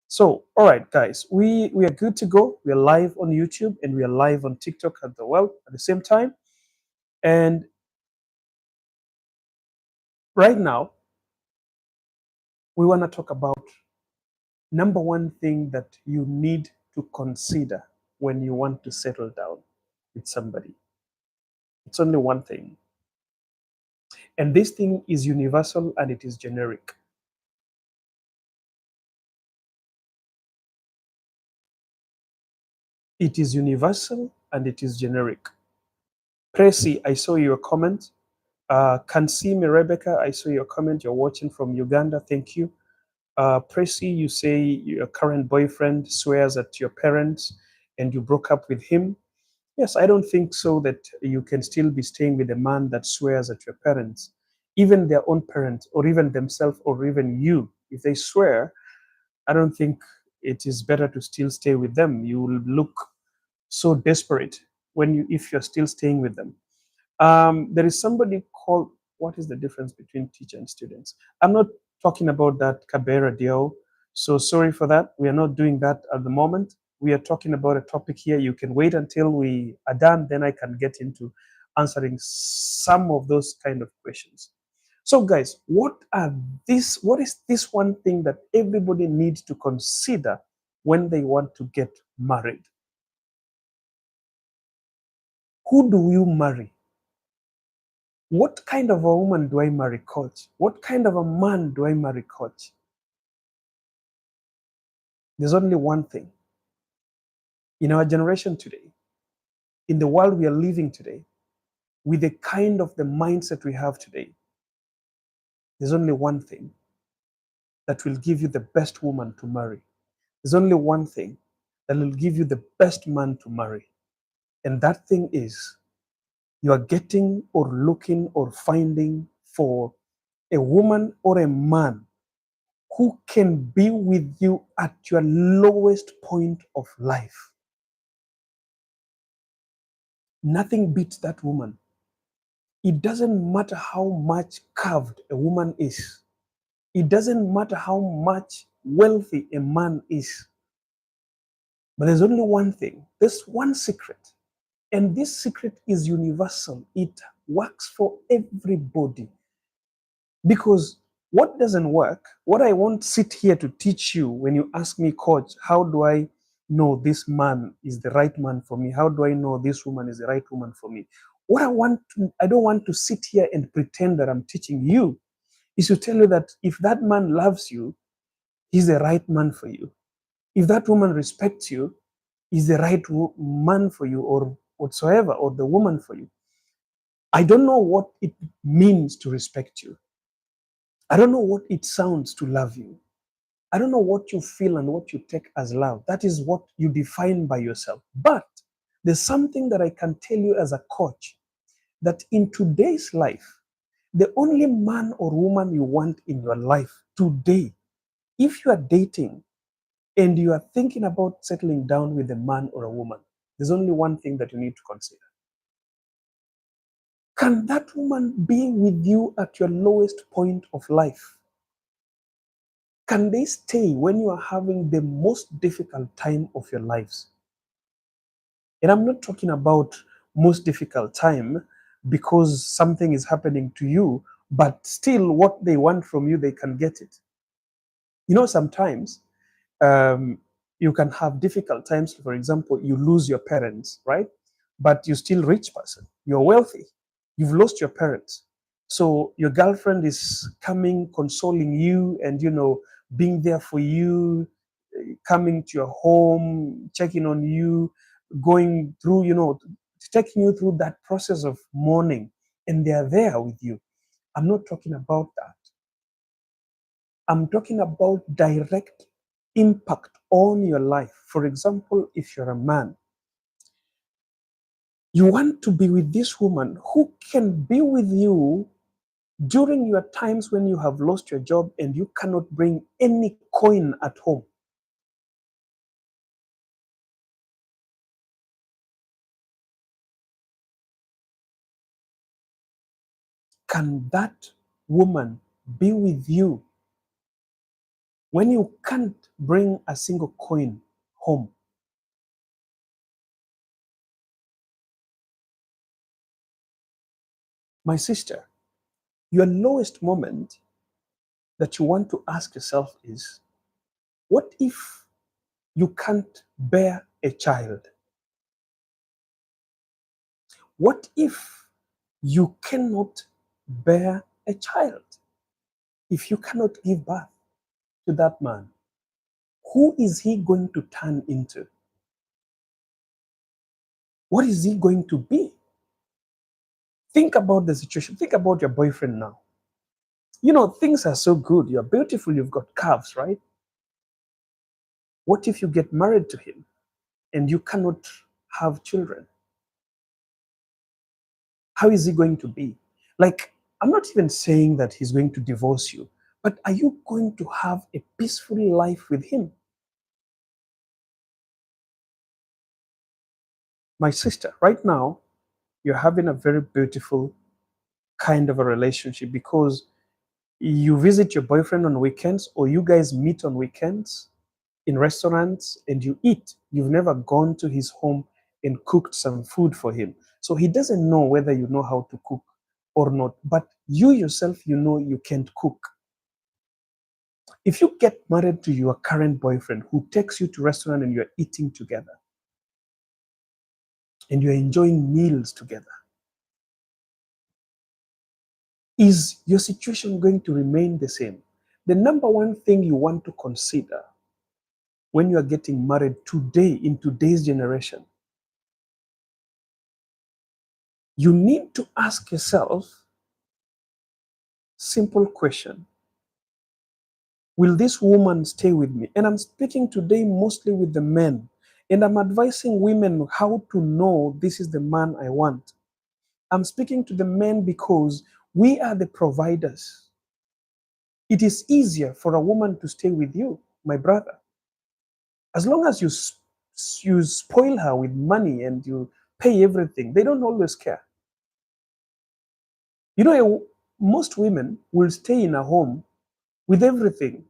So, all right, guys, we are good to go. We are live on YouTube and we are live on TikTok at the same time. And right now, we want to talk about number one thing that you need to consider when you want to settle down with somebody. It's only one thing, and this thing is universal and it is generic. It is universal and it is generic. Pressy, I saw your comment. Kansime Rebecca, I saw your comment. You're watching from Uganda. Thank you. Pressy, you say your current boyfriend swears at your parents and you broke up with him. Yes, I don't think so that you can still be staying with a man that swears at your parents, even their own parents, or even themselves, or even you. If they swear, I don't think it is better to still stay with them. You will look so desperate if you're still staying with them. There is somebody called, what is the difference between teacher and students? I'm not talking about that Kabera deal. So sorry for that. We are not doing that at the moment. We are talking about a topic here. You can wait until we are done, then I can get into answering some of those kind of questions. So guys, what is this one thing that everybody needs to consider when they want to get married? Who do you marry? What kind of a woman do I marry, coach? What kind of a man do I marry, coach? There's only one thing. In our generation today, in the world we are living today, with the kind of the mindset we have today, there's only one thing that will give you the best woman to marry. There's only one thing that will give you the best man to marry. And that thing is you are getting or looking or finding for a woman or a man who can be with you at your lowest point of life. Nothing beats that woman. It doesn't matter how much curved a woman is. It doesn't matter how much wealthy a man is. But there's only one thing. There's one secret. And this secret is universal. It works for everybody. Because what doesn't work, what I won't sit here to teach you when you ask me, coach, how do I know this man is the right man for me? How do I know this woman is the right woman for me? I don't want to sit here and pretend that I'm teaching you, is to tell you that if that man loves you, he's the right man for you. If that woman respects you, he's the right man for you, or whatsoever, or the woman for you. I don't know what it means to respect you. I don't know what it sounds to love you. I don't know what you feel and what you take as love. That is what you define by yourself. But there's something that I can tell you as a coach, that in today's life, the only man or woman you want in your life today, if you are dating and you are thinking about settling down with a man or a woman, there's only one thing that you need to consider. Can that woman be with you at your lowest point of life? Can they stay when you are having the most difficult time of your lives? And I'm not talking about most difficult time because something is happening to you, but still what they want from you, they can get it. You know, sometimes um, you can have difficult times. For example, you lose your parents, right? But you're still a rich person. You're wealthy. You've lost your parents. So your girlfriend is coming, consoling you, and being there for you, coming to your home, checking on you, going through, taking you through that process of mourning, and they are there with you. I'm not talking about that. I'm talking about direct impact on your life. For example, if you're a man, you want to be with this woman who can be with you during your times when you have lost your job and you cannot bring any coin at home. Can that woman be with you when you can't bring a single coin home, my sister, your lowest moment that you want to ask yourself is, what if you can't bear a child? What if you cannot bear a child? If you cannot give birth to that man, who is he going to turn into? What is he going to be? Think about the situation. Think about your boyfriend now. You know, things are so good. You're beautiful. You've got curves, right? What if you get married to him and you cannot have children? How is he going to be? Like, I'm not even saying that he's going to divorce you, but are you going to have a peaceful life with him? My sister, right now, you're having a very beautiful kind of a relationship because you visit your boyfriend on weekends or you guys meet on weekends in restaurants and you eat. You've never gone to his home and cooked some food for him. So he doesn't know whether you know how to cook or not. But you yourself, you know you can't cook. If you get married to your current boyfriend who takes you to restaurant and you're eating together and you're enjoying meals together, is your situation going to remain the same? The number one thing you want to consider when you are getting married today, in today's generation, you need to ask yourself simple question. Will this woman stay with me? And I'm speaking today mostly with the men. And I'm advising women how to know this is the man I want. I'm speaking to the men because we are the providers. It is easier for a woman to stay with you, my brother. As long as you spoil her with money and you pay everything, they don't always care. You know, most women will stay in a home with everything,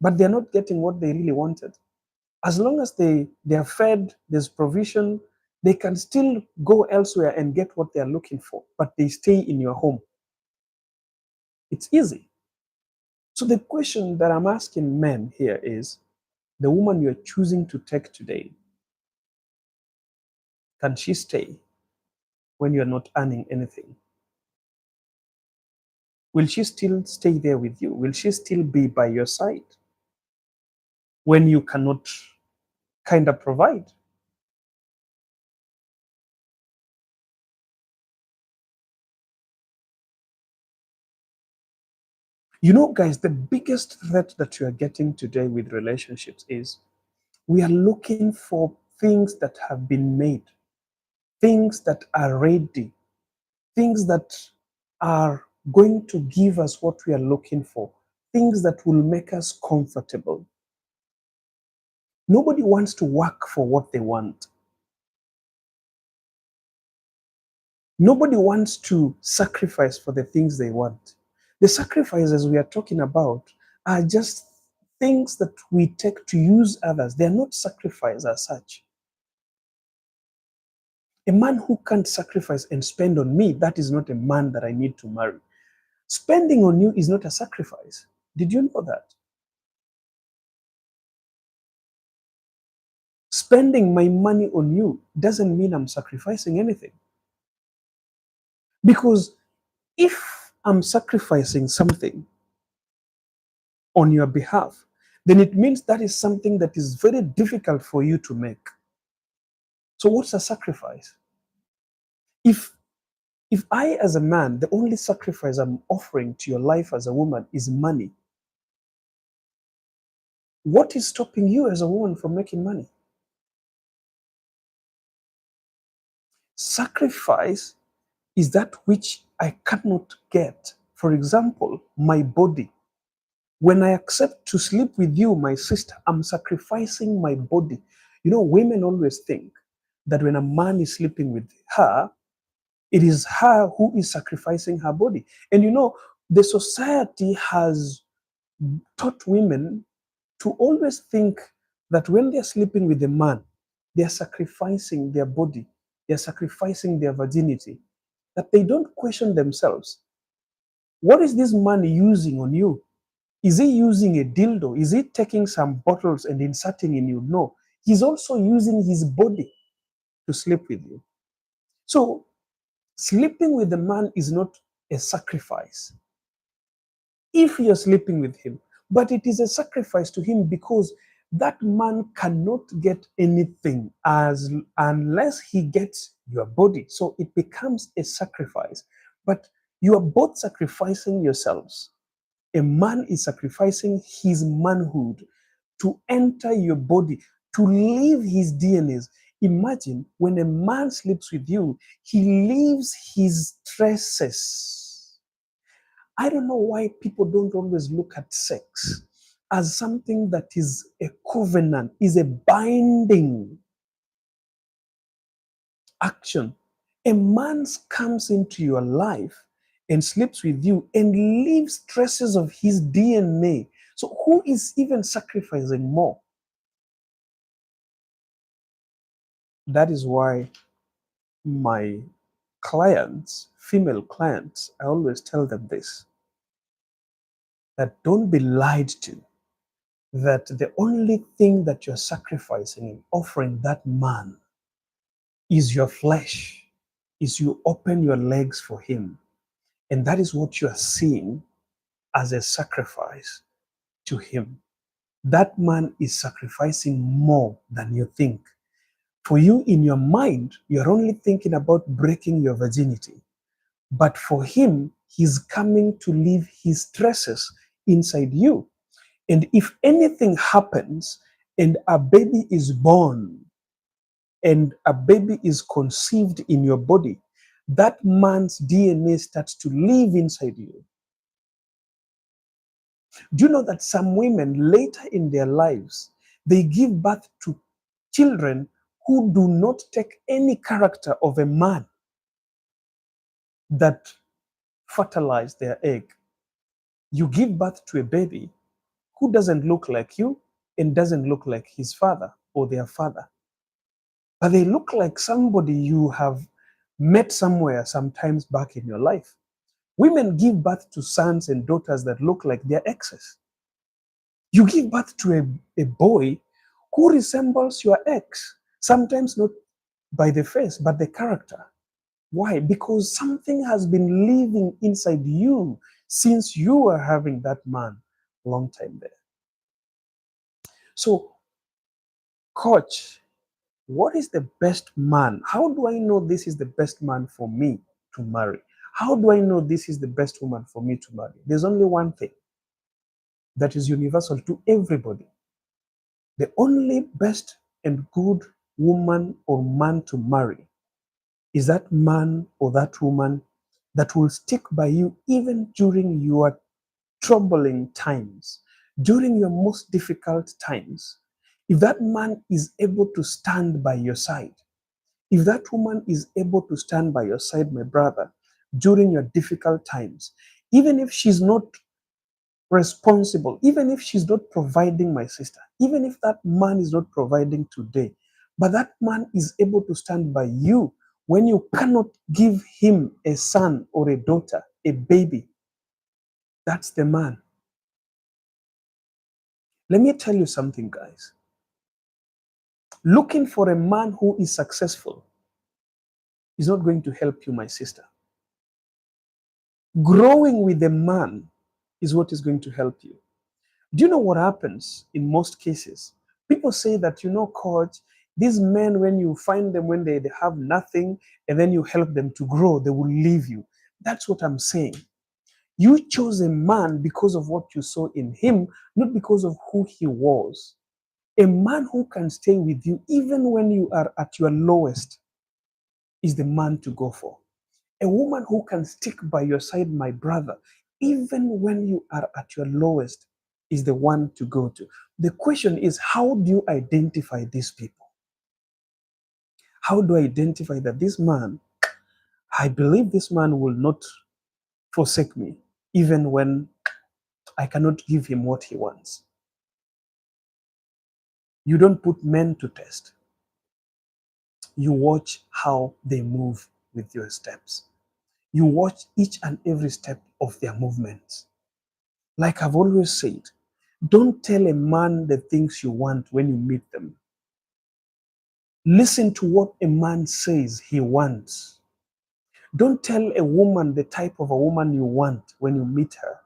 but they're not getting what they really wanted. As long as they are fed, there's provision, they can still go elsewhere and get what they are looking for, but they stay in your home. It's easy. So the question that I'm asking men here is, the woman you're choosing to take today, can she stay when you're not earning anything? Will she still stay there with you? Will she still be by your side when you cannot kind of provide? You know, guys, the biggest threat that you are getting today with relationships is we are looking for things that have been made, things that are ready, things that are going to give us what we are looking for, things that will make us comfortable. Nobody wants to work for what they want. Nobody wants to sacrifice for the things they want. The sacrifices we are talking about are just things that we take to use others. They are not sacrifice as such. A man who can't sacrifice and spend on me, that is not a man that I need to marry. Spending on you is not a sacrifice. Did you know that? Spending my money on you doesn't mean I'm sacrificing anything. Because if I'm sacrificing something on your behalf, then it means that is something that is very difficult for you to make. So what's a sacrifice? If if I, as a man, the only sacrifice I'm offering to your life as a woman is money, what is stopping you as a woman from making money? Sacrifice is that which I cannot get. For example, my body. When I accept to sleep with you, my sister, I'm sacrificing my body. You know, women always think that when a man is sleeping with her, it is her who is sacrificing her body. And you know, the society has taught women to always think that when they're sleeping with a man, they're sacrificing their body, they're sacrificing their virginity, that they don't question themselves. What is this man using on you? Is he using a dildo? Is he taking some bottles and inserting in you? No. He's also using his body to sleep with you. So, sleeping with a man is not a sacrifice if you're sleeping with him, but it is a sacrifice to him because that man cannot get anything as unless he gets your body. So it becomes a sacrifice. But you are both sacrificing yourselves. A man is sacrificing his manhood to enter your body, to leave his DNAs. Imagine when a man sleeps with you, he leaves his traces. I don't know why people don't always look at sex as something that is a covenant, is a binding action. A man comes into your life and sleeps with you and leaves traces of his DNA. So, who is even sacrificing more? That is why my clients, female clients, I always tell them this, that don't be lied to, that the only thing that you're sacrificing and offering that man is your flesh, is you open your legs for him. And that is what you are seeing as a sacrifice to him. That man is sacrificing more than you think. For you, in your mind, you're only thinking about breaking your virginity. But for him, he's coming to leave his traces inside you. And if anything happens and a baby is born and a baby is conceived in your body, that man's DNA starts to live inside you. Do you know that some women later in their lives, they give birth to children who do not take any character of a man that fertilized their egg? You give birth to a baby who doesn't look like you and doesn't look like his father or their father, but they look like somebody you have met somewhere sometimes back in your life. Women give birth to sons and daughters that look like their exes. You give birth to a boy who resembles your ex, sometimes not by the face, but the character. Why? Because something has been living inside you since you were having that man long time there. So, coach, what is the best man? How do I know this is the best man for me to marry? How do I know this is the best woman for me to marry? There's only one thing that is universal to everybody. The only best and good woman or man to marry is that man or that woman that will stick by you even during your troubling times, during your most difficult times. If that man is able to stand by your side, if that woman is able to stand by your side, my brother, during your difficult times, even if she's not responsible, even if she's not providing, my sister, even if that man is not providing today, but that man is able to stand by you when you cannot give him a son or a daughter, a baby, that's the man. Let me tell you something, guys. Looking for a man who is successful is not going to help you, my sister. Growing with a man is what is going to help you. Do you know what happens in most cases? People say that, coach, these men, when you find them when they have nothing and then you help them to grow, they will leave you. That's what I'm saying. You chose a man because of what you saw in him, not because of who he was. A man who can stay with you even when you are at your lowest is the man to go for. A woman who can stick by your side, my brother, even when you are at your lowest, is the one to go to. The question is, how do you identify these people? How do I identify that this man, I believe this man will not forsake me, even when I cannot give him what he wants? You don't put men to test. You watch how they move with your steps. You watch each and every step of their movements. Like I've always said, don't tell a man the things you want when you meet them. Listen to what a man says he wants. Don't tell a woman the type of a woman you want when you meet her.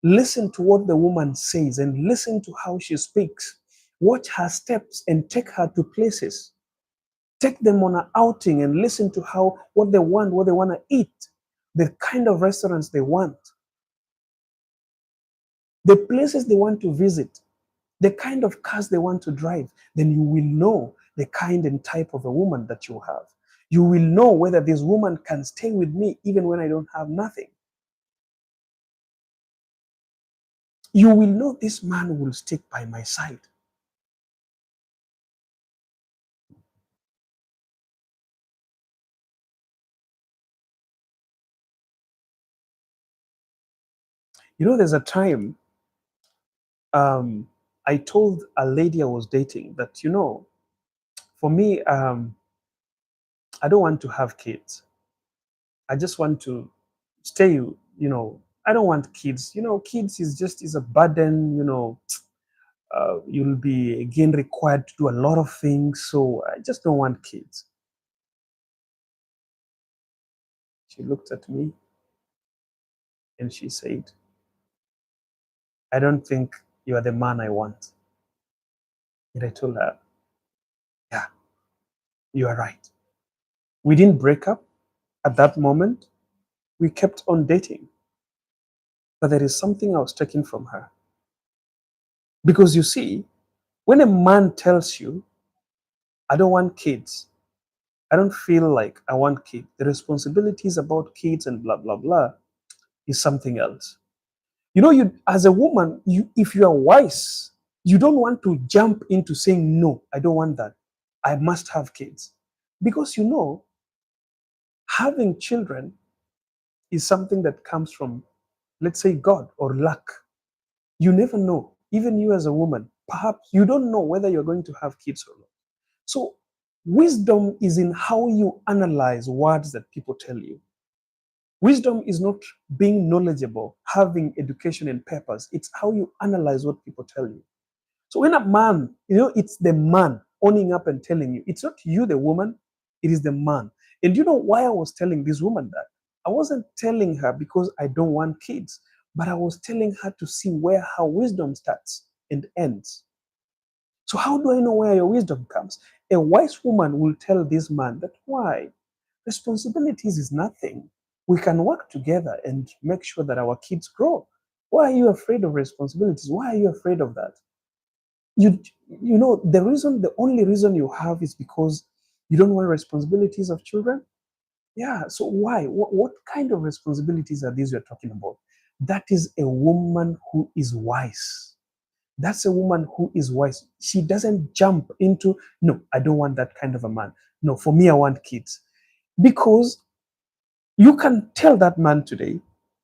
Listen to what the woman says and listen to how she speaks. Watch her steps and take her to places. Take them on an outing and listen to how what they want to eat, the kind of restaurants they want, the places they want to visit, the kind of cars they want to drive. Then you will know the kind and type of a woman that you have. You will know whether this woman can stay with me even when I don't have nothing. You will know this man will stick by my side. You know, there's a time I told a lady I was dating that, you know, for me, I don't want to have kids. I just want to stay, I don't want kids. You know, kids is a burden, you'll be again required to do a lot of things. So I just don't want kids. She looked at me and she said, I don't think you are the man I want. And I told her, yeah, you are right. We didn't break up at that moment. We kept on dating. But there is something I was taking from her. Because you see, when a man tells you, I don't want kids, I don't feel like I want kids, the responsibilities about kids and blah, blah, blah is something else. You know, you as a woman, if you are wise, you don't want to jump into saying, no, I don't want that. I must have kids. Because you know, having children is something that comes from, let's say, God or luck. You never know. Even you as a woman, perhaps you don't know whether you're going to have kids or not. So, wisdom is in how you analyze words that people tell you. Wisdom is not being knowledgeable, having education and purpose. It's how you analyze what people tell you. So when a man, it's the man owning up and telling you, it's not you, the woman, it is the man. And you know why I was telling this woman that? I wasn't telling her because I don't want kids, but I was telling her to see where her wisdom starts and ends. So how do I know where your wisdom comes? A wise woman will tell this man that why? Responsibilities is nothing. We can work together and make sure that our kids grow. Why are you afraid of responsibilities? Why are you afraid of that? You you know the only reason you have is because you don't want responsibilities of children. Yeah, so why? What kind of responsibilities are these you're talking about? That is a woman who is wise. That's a woman who is wise. She doesn't jump into, no, I don't want that kind of a man. No, for me, I want kids. Because you can tell that man today,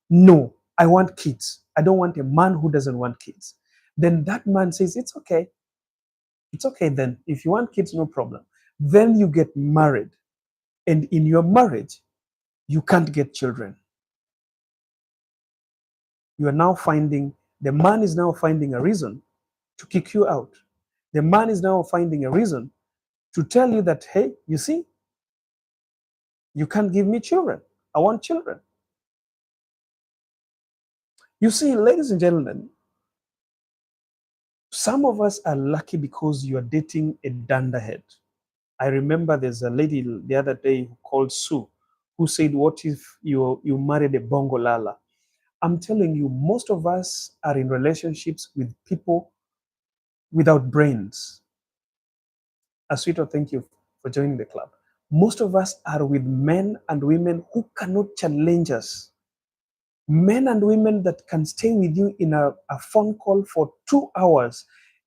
no, I want kids. I don't want a man who doesn't want kids. Then that man says, it's okay. It's okay then. If you want kids, no problem. Then you get married. And in your marriage, you can't get children. You are now finding, the man is now finding a reason to kick you out. The man is now finding a reason to tell you that, hey, you see, you can't give me children. I want children. You see, ladies and gentlemen, some of us are lucky because you are dating a dunderhead. I remember there's a lady the other day who called Sue, who said, what if you married a bongo lala? I'm telling you, most of us are in relationships with people without brains. Aswito, thank you for joining the club. Most of us are with men and women who cannot challenge us. Men and women that can stay with you in a phone call for 2 hours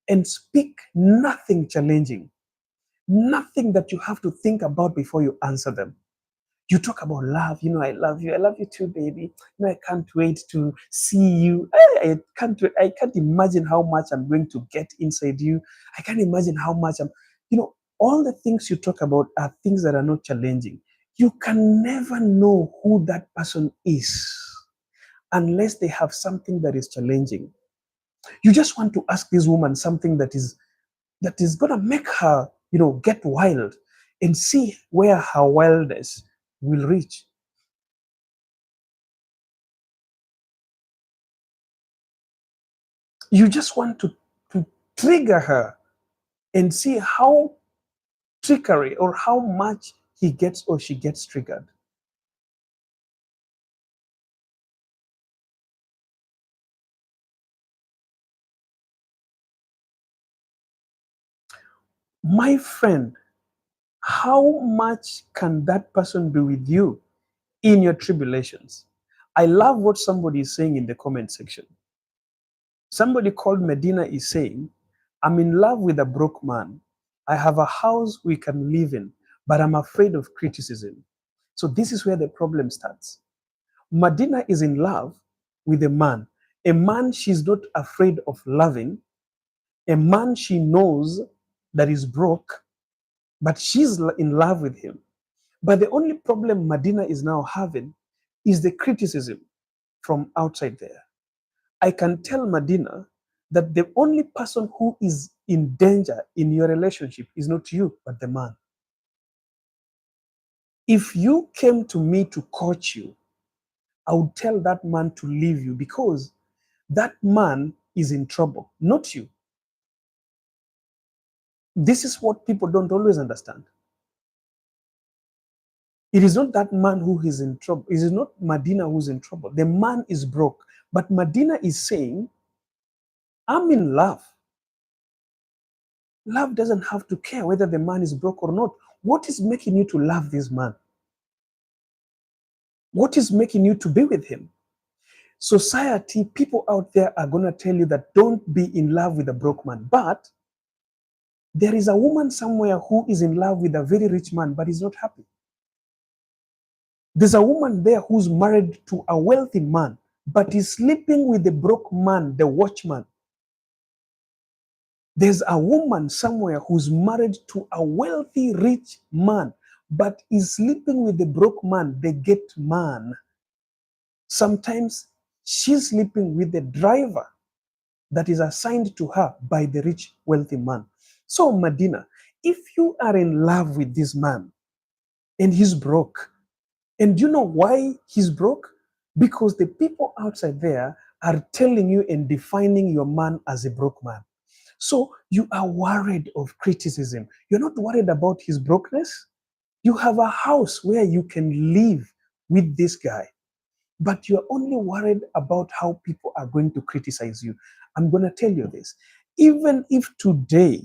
and speak nothing challenging, nothing that you have to think about before you answer them. You talk about love, I love you too, baby. I can't wait to see you. I can't imagine how much I'm going to get inside you. I can't imagine how much all the things you talk about are things that are not challenging. You can never know who that person is unless they have something that is challenging. You just want to ask this woman something that is gonna make her, get wild and see where her wildness will reach. You just want to trigger her and see how trickery or how much he gets or she gets triggered. My friend, how much can that person be with you in your tribulations? I love what somebody is saying in the comment section. Somebody called Medina is saying, I'm in love with a broke man. I have a house we can live in, but I'm afraid of criticism. So this is where the problem starts. Medina is in love with a man she's not afraid of loving, a man she knows that is broke, but she's in love with him. But the only problem Medina is now having is the criticism from outside there. I can tell Medina that the only person who is in danger in your relationship is not you, but the man. If you came to me to coach you, I would tell that man to leave you because that man is in trouble, not you. This is what people don't always understand. It is not that man who is in trouble. It is not Medina who's in trouble. The man is broke. But Medina is saying, I'm in love. Love doesn't have to care whether the man is broke or not. What is making you to love this man? What is making you to be with him? Society, people out there are going to tell you that don't be in love with a broke man. But there is a woman somewhere who is in love with a very rich man, but is not happy. There's a woman there who's married to a wealthy man, but is sleeping with the broke man, the watchman. There's a woman somewhere who's married to a wealthy, rich man, but is sleeping with the broke man, the gate man. Sometimes she's sleeping with the driver that is assigned to her by the rich, wealthy man. So, Medina, if you are in love with this man and he's broke, and you know why he's broke? Because the people outside there are telling you and defining your man as a broke man. So you are worried of criticism. You're not worried about his brokenness. You have a house where you can live with this guy, but you're only worried about how people are going to criticize you. I'm going to tell you this. Even if today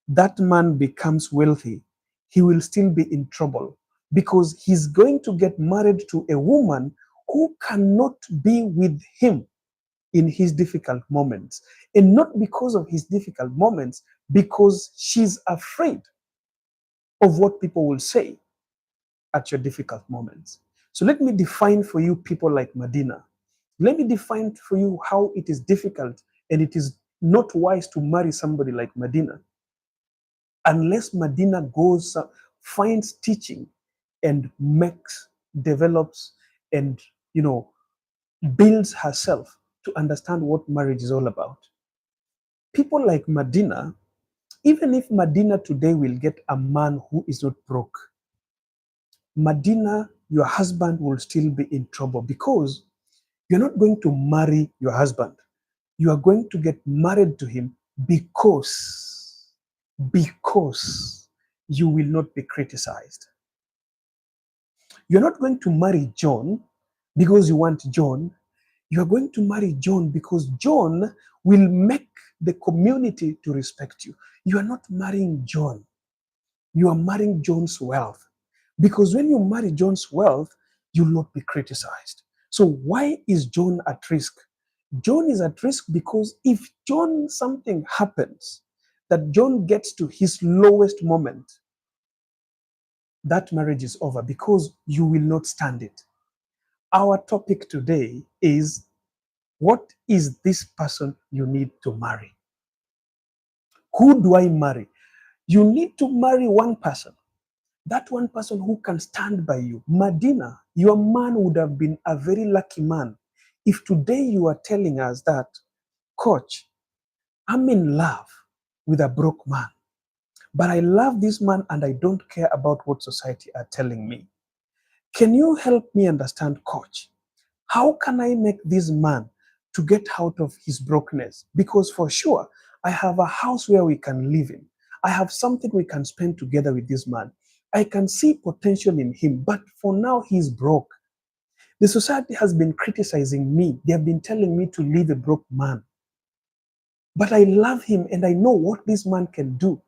that man becomes wealthy, he will still be in trouble because he's going to get married to a woman who cannot be with him in his difficult moments. And not because of his difficult moments, because she's afraid of what people will say at your difficult moments. So let me define for you people like Medina. Let me define for you how it is difficult and it is not wise to marry somebody like Medina unless Medina goes, finds teaching and makes, develops, and builds herself to understand what marriage is all about. People like Medina, even if Medina today will get a man who is not broke, Medina, your husband will still be in trouble because you're not going to marry your husband. You are going to get married to him because you will not be criticized. You're not going to marry John because you want John. You're going to marry John because John will make the community to respect you. You are not marrying John. You are marrying John's wealth. Because when you marry John's wealth, you'll not be criticized. So why is John at risk? John is at risk because if John something happens, that John gets to his lowest moment, that marriage is over because you will not stand it. Our topic today is, what is this person you need to marry? Who do I marry? You need to marry one person. That one person who can stand by you. Madina, your man would have been a very lucky man if today you are telling us that, Coach, I'm in love with a broke man, but I love this man and I don't care about what society are telling me. Can you help me understand, Coach? How can I make this man to get out of his brokenness? Because for sure, I have a house where we can live in. I have something we can spend together with this man. I can see potential in him, but for now, he's broke. The society has been criticizing me. They have been telling me to leave a broke man. But I love him and I know what this man can do.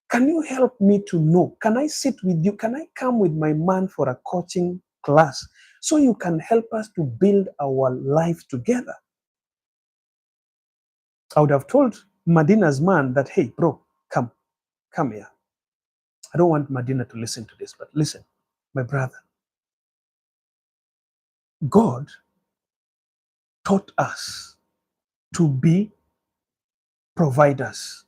Can you help me to know? Can I sit with you? Can I come with my man for a coaching class so you can help us to build our life together? I would have told Madina's man that, hey, bro, come here. I don't want Madina to listen to this, but listen, my brother, God taught us to be providers.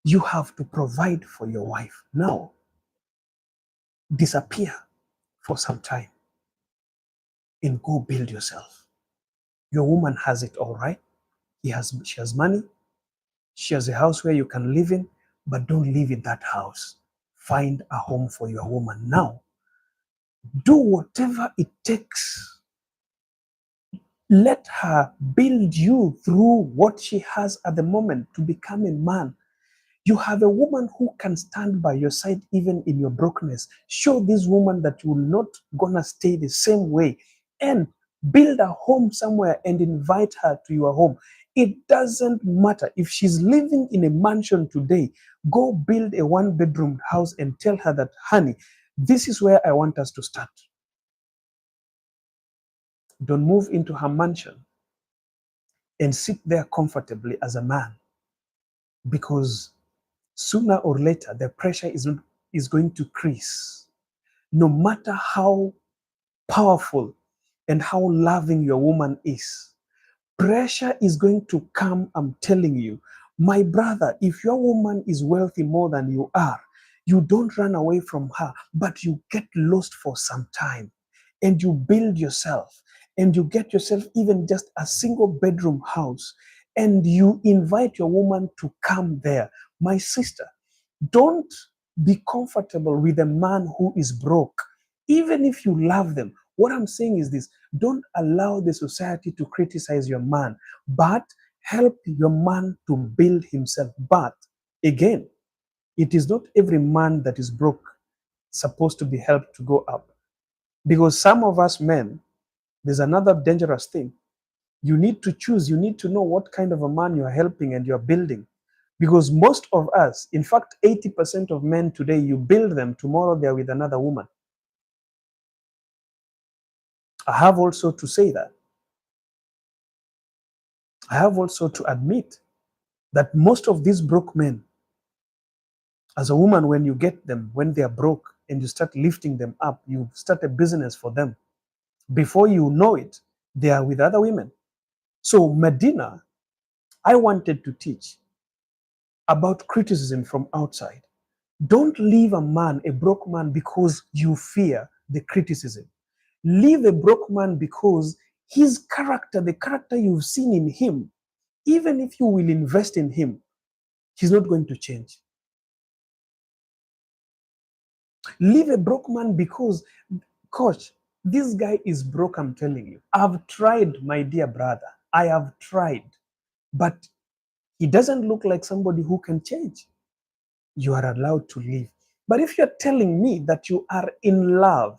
You have to provide for your wife. Now, disappear for some time and go build yourself. Your woman has it all right. She has money. She has a house where you can live in, but don't live in that house. Find a home for your woman now. Do whatever it takes. Let her build you through what she has at the moment to become a man. You have a woman who can stand by your side even in your brokenness. Show this woman that you're not gonna stay the same way, and build a home somewhere and invite her to your home. It doesn't matter if she's living in a mansion today. Go build a one-bedroom house and tell her that, honey, this is where I want us to start. Don't move into her mansion and sit there comfortably as a man, because sooner or later the pressure is going to increase. No matter how powerful and how loving your woman is, pressure is going to come. I'm telling you, my brother, if your woman is wealthy more than you are, you don't run away from her, but you get lost for some time and you build yourself and you get yourself even just a single bedroom house and you invite your woman to come there. My sister, don't be comfortable with a man who is broke, even if you love them. What I'm saying is this: don't allow the society to criticize your man, but help your man to build himself. But again, it is not every man that is broke supposed to be helped to go up. Because some of us men, there's another dangerous thing. You need to choose, you need to know what kind of a man you're helping and you're building. Because most of us, in fact, 80% of men today, you build them, tomorrow they're with another woman. I have also to say that. I have also to admit that most of these broke men, as a woman, when you get them, when they are broke, and you start lifting them up, you start a business for them. Before you know it, they are with other women. So, Medina, I wanted to teach about criticism from outside. Don't leave a man, a broke man, because you fear the criticism. Leave a broke man because his character, the character you've seen in him, even if you will invest in him, he's not going to change. Leave a broke man because, coach, this guy is broke, I'm telling you. I've tried, my dear brother. I have tried. But he doesn't look like somebody who can change. You are allowed to leave. But if you're telling me that you are in love,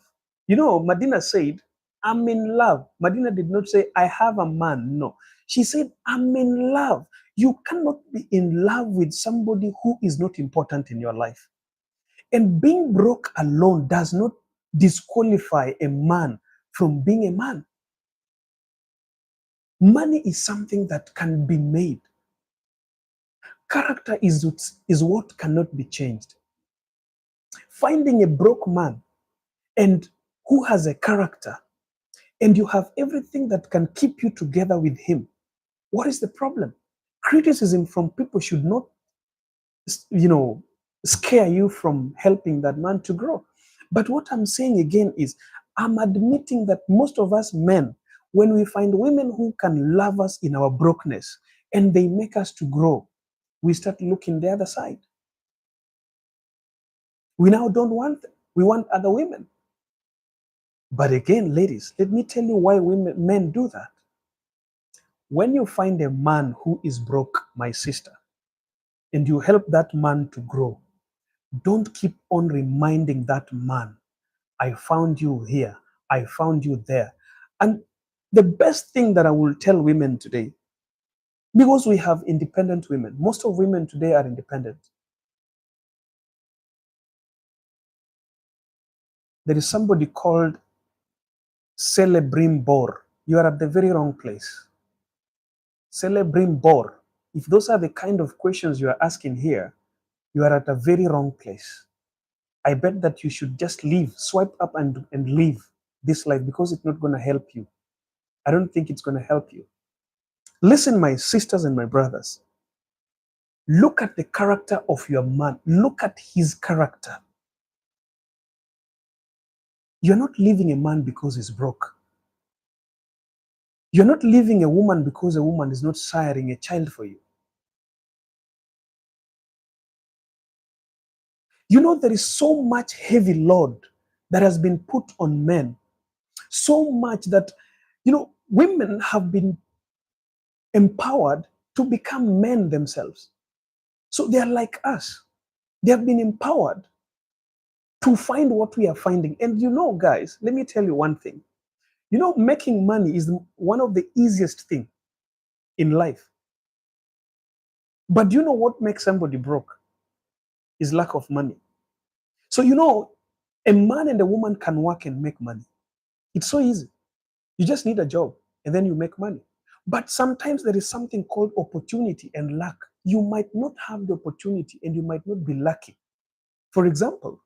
you know, Madina said, I'm in love. Madina did not say, I have a man. No. She said, I'm in love. You cannot be in love with somebody who is not important in your life. And being broke alone does not disqualify a man from being a man. Money is something that can be made. Character is what cannot be changed. Finding a broke man and who has a character, and you have everything that can keep you together with him. What is the problem? Criticism from people should not, you know, scare you from helping that man to grow. But what I'm saying again is, I'm admitting that most of us men, when we find women who can love us in our brokenness and they make us to grow, we start looking the other side. We now don't want them. We want other women. But again, ladies, let me tell you why men do that. When you find a man who is broke, my sister, and you help that man to grow, don't keep on reminding that man, I found you here, I found you there. And the best thing that I will tell women today, because we have independent women, most of women today are independent. There is somebody called Celebrim Bor. You are at the very wrong place. Celebrim Bor. If those are the kind of questions you are asking here, you are at a very wrong place. I bet that you should just leave, swipe up and leave this life, because it's not going to help you. I don't think it's going to help you. Listen, my sisters and my brothers. Look at the character of your man. Look at his character. You're not leaving a man because he's broke. You're not leaving a woman because a woman is not siring a child for you. You know, there is so much heavy load that has been put on men. So much that, you know, women have been empowered to become men themselves. So they are like us. They have been empowered to find what we are finding. And you know, guys, let me tell you one thing. You know, making money is one of the easiest things in life. But do you know what makes somebody broke? Is lack of money. So, you know, a man and a woman can work and make money. It's so easy. You just need a job and then you make money. But sometimes there is something called opportunity and luck. You might not have the opportunity and you might not be lucky. For example,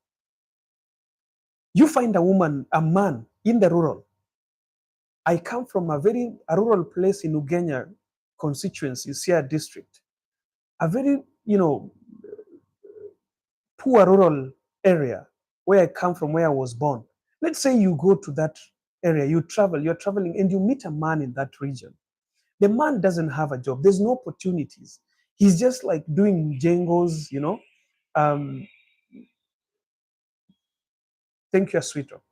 you find a man in the rural. I come from a rural place in Ugenya constituency, Sia district. A very, you know, poor rural area where I come from, where I was born. Let's say you go to that area, you're traveling, and you meet a man in that region. The man doesn't have a job. There's no opportunities. He's just like doing jengos, you know. Um, Thank you, sweetheart.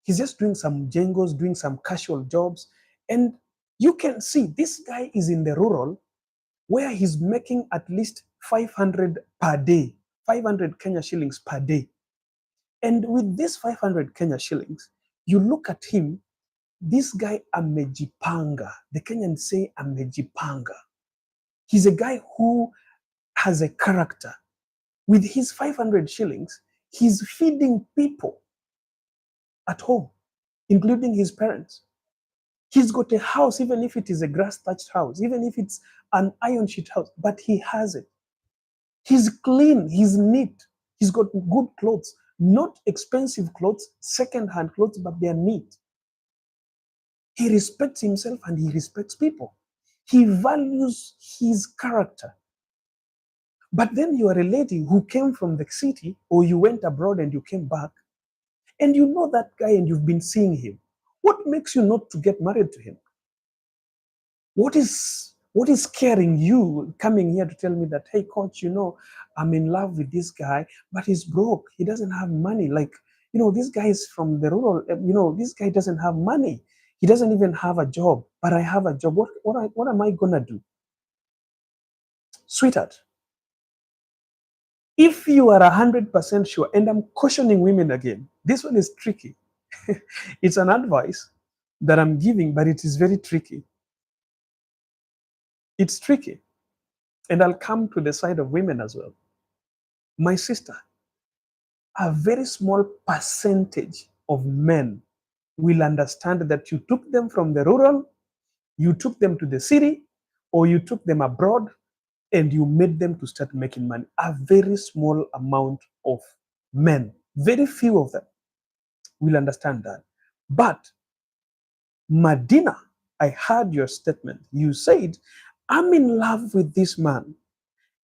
He's just doing some jengos, doing some casual jobs. And you can see this guy is in the rural where he's making at least 500 per day, 500 Kenya shillings per day. And with this 500 Kenya shillings, you look at him, this guy amejipanga. The Kenyans say amejipanga. He's a guy who has a character. With his 500 shillings, he's feeding people at home, including his parents. He's got a house, even if it is a grass-thatched house, even if it's an iron sheet house, but he has it. He's clean, he's neat, he's got good clothes, not expensive clothes, second-hand clothes, but they're neat. He respects himself and he respects people. He values his character. But then you are a lady who came from the city, or you went abroad and you came back, and you know that guy and you've been seeing him. What makes you not to get married to him? What is scaring you coming here to tell me that, hey, coach, you know, I'm in love with this guy, but he's broke. He doesn't have money. Like, you know, this guy is from the rural, you know, this guy doesn't have money. He doesn't even have a job, but I have a job. What am I going to do? Sweetheart, if you are 100% sure, and I'm cautioning women again, this one is tricky. It's an advice that I'm giving, but it is very tricky. It's tricky. And I'll come to the side of women as well. My sister, a very small percentage of men will understand that you took them from the rural, you took them to the city, or you took them abroad, and you made them to start making money. A very small amount of men Very few of them will understand that. But Madina, I heard your statement. You said, I'm in love with this man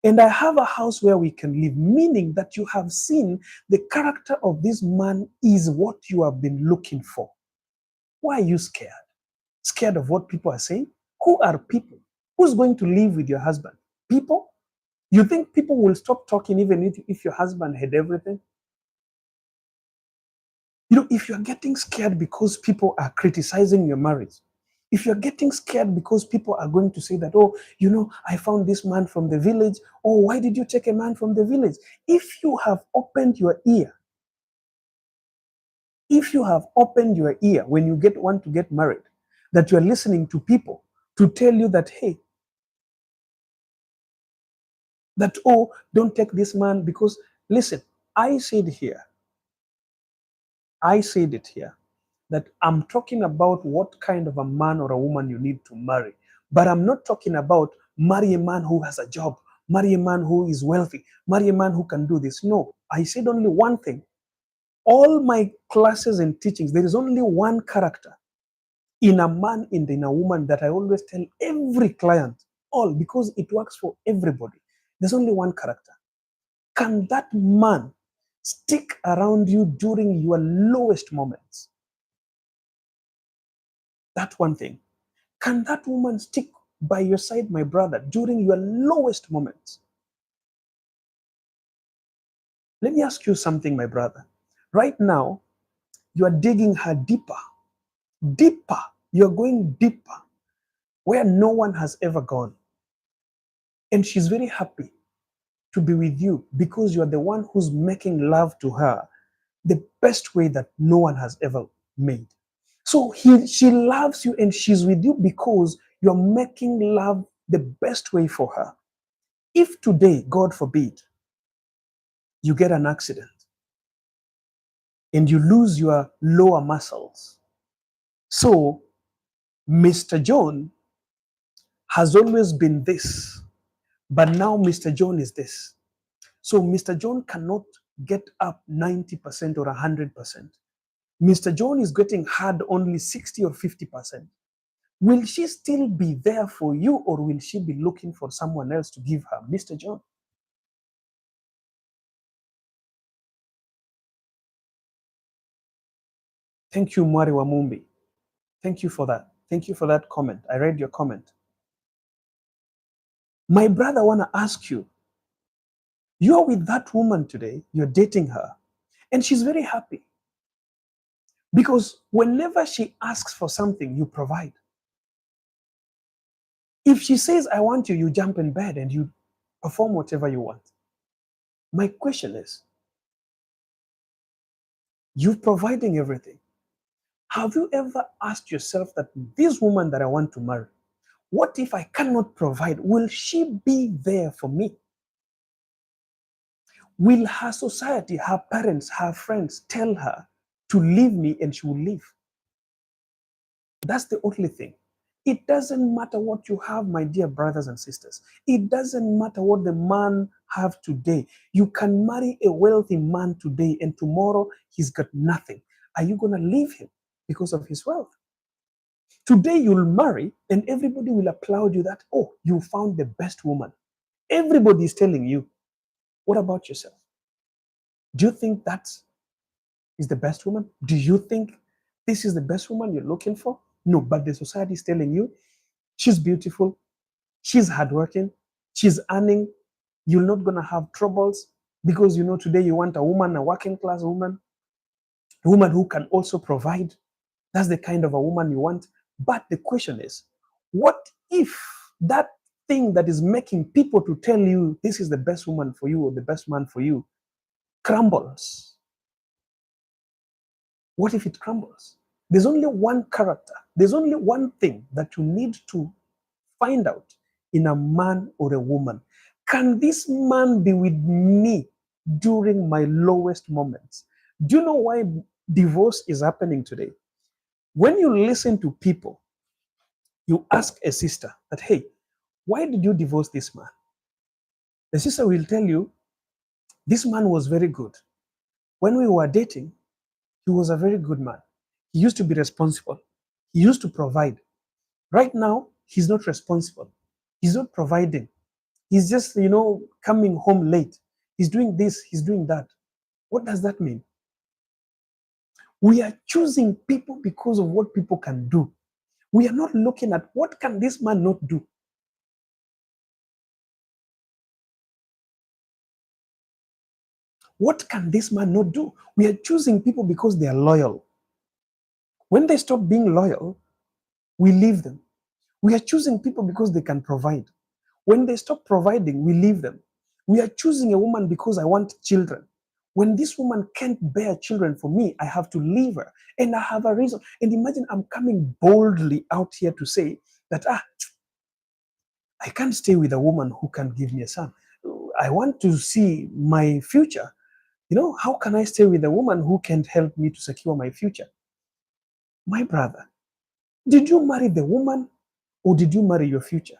and I have a house where we can live, meaning that you have seen the character of this man is what you have been looking for. Why are you scared? Scared of what people are saying? Who are people? Who's going to live with your husband? People? You think people will stop talking even if your husband had everything? You know, if you're getting scared because people are criticizing your marriage, if you're getting scared because people are going to say that, oh, you know, I found this man from the village, oh, why did you take a man from the village? If you have opened your ear, if you have opened your ear when you want to get married, that you're listening to people to tell you that, hey, that, oh, don't take this man because, listen, I said here, I said it here, that I'm talking about what kind of a man or a woman you need to marry. But I'm not talking about marry a man who has a job, marry a man who is wealthy, marry a man who can do this. No, I said only one thing. All my classes and teachings, there is only one character in a man and in a woman that I always tell every client, all because it works for everybody. There's only one character. Can that man stick around you during your lowest moments? That one thing. Can that woman stick by your side, my brother, during your lowest moments? Let me ask you something, my brother. Right now, you are digging her deeper, deeper. You're going deeper where no one has ever gone. And she's very happy to be with you because you're the one who's making love to her the best way that no one has ever made. So she loves you and she's with you because you're making love the best way for her. If today, God forbid, you get an accident and you lose your lower muscles, so Mr. John has always been this, but now Mr. John is this. So Mr. John cannot get up 90% or 100%. Mr. John is getting hard only 60 or 50%. Will she still be there for you or will she be looking for someone else to give her? Mr. John. Thank you, Mwari Wamumbi. Thank you for that. Thank you for that comment. I read your comment. My brother, I want to ask you, you're with that woman today, you're dating her, and she's very happy. Because whenever she asks for something, you provide. If she says, I want you, you jump in bed and you perform whatever you want. My question is, you're providing everything. Have you ever asked yourself that this woman that I want to marry, what if I cannot provide? Will she be there for me? Will her society, her parents, her friends tell her to leave me and she will leave? That's the only thing. It doesn't matter what you have, my dear brothers and sisters. It doesn't matter what the man have today. You can marry a wealthy man today and tomorrow he's got nothing. Are you going to leave him because of his wealth? Today you'll marry and everybody will applaud you that, oh, you found the best woman. Everybody is telling you. What about yourself? Do you think that is the best woman? Do you think this is the best woman you're looking for? No, but the society is telling you she's beautiful, she's hardworking, she's earning, you're not going to have troubles because you know today you want a woman, a working class woman, a woman who can also provide. That's the kind of a woman you want. But the question is, what if that thing that is making people to tell you this is the best woman for you or the best man for you crumbles? What if it crumbles? There's only one character. There's only one thing that you need to find out in a man or a woman. Can this man be with me during my lowest moments? Do you know why divorce is happening today? When you listen to people, you ask a sister that, hey, why did you divorce this man? The sister will tell you, this man was very good. When we were dating, he was a very good man. He used to be responsible. He used to provide. Right now, he's not responsible. He's not providing. He's just, coming home late. He's doing this, he's doing that. What does that mean? We are choosing people because of what people can do. We are not looking at what can this man not do. What can this man not do? We are choosing people because they are loyal. When they stop being loyal, we leave them. We are choosing people because they can provide. When they stop providing, we leave them. We are choosing a woman because I want children. When this woman can't bear children for me, I have to leave her. And I have a reason. And imagine I'm coming boldly out here to say that, I can't stay with a woman who can't give me a son. I want to see my future. How can I stay with a woman who can't help me to secure my future? My brother, did you marry the woman or did you marry your future?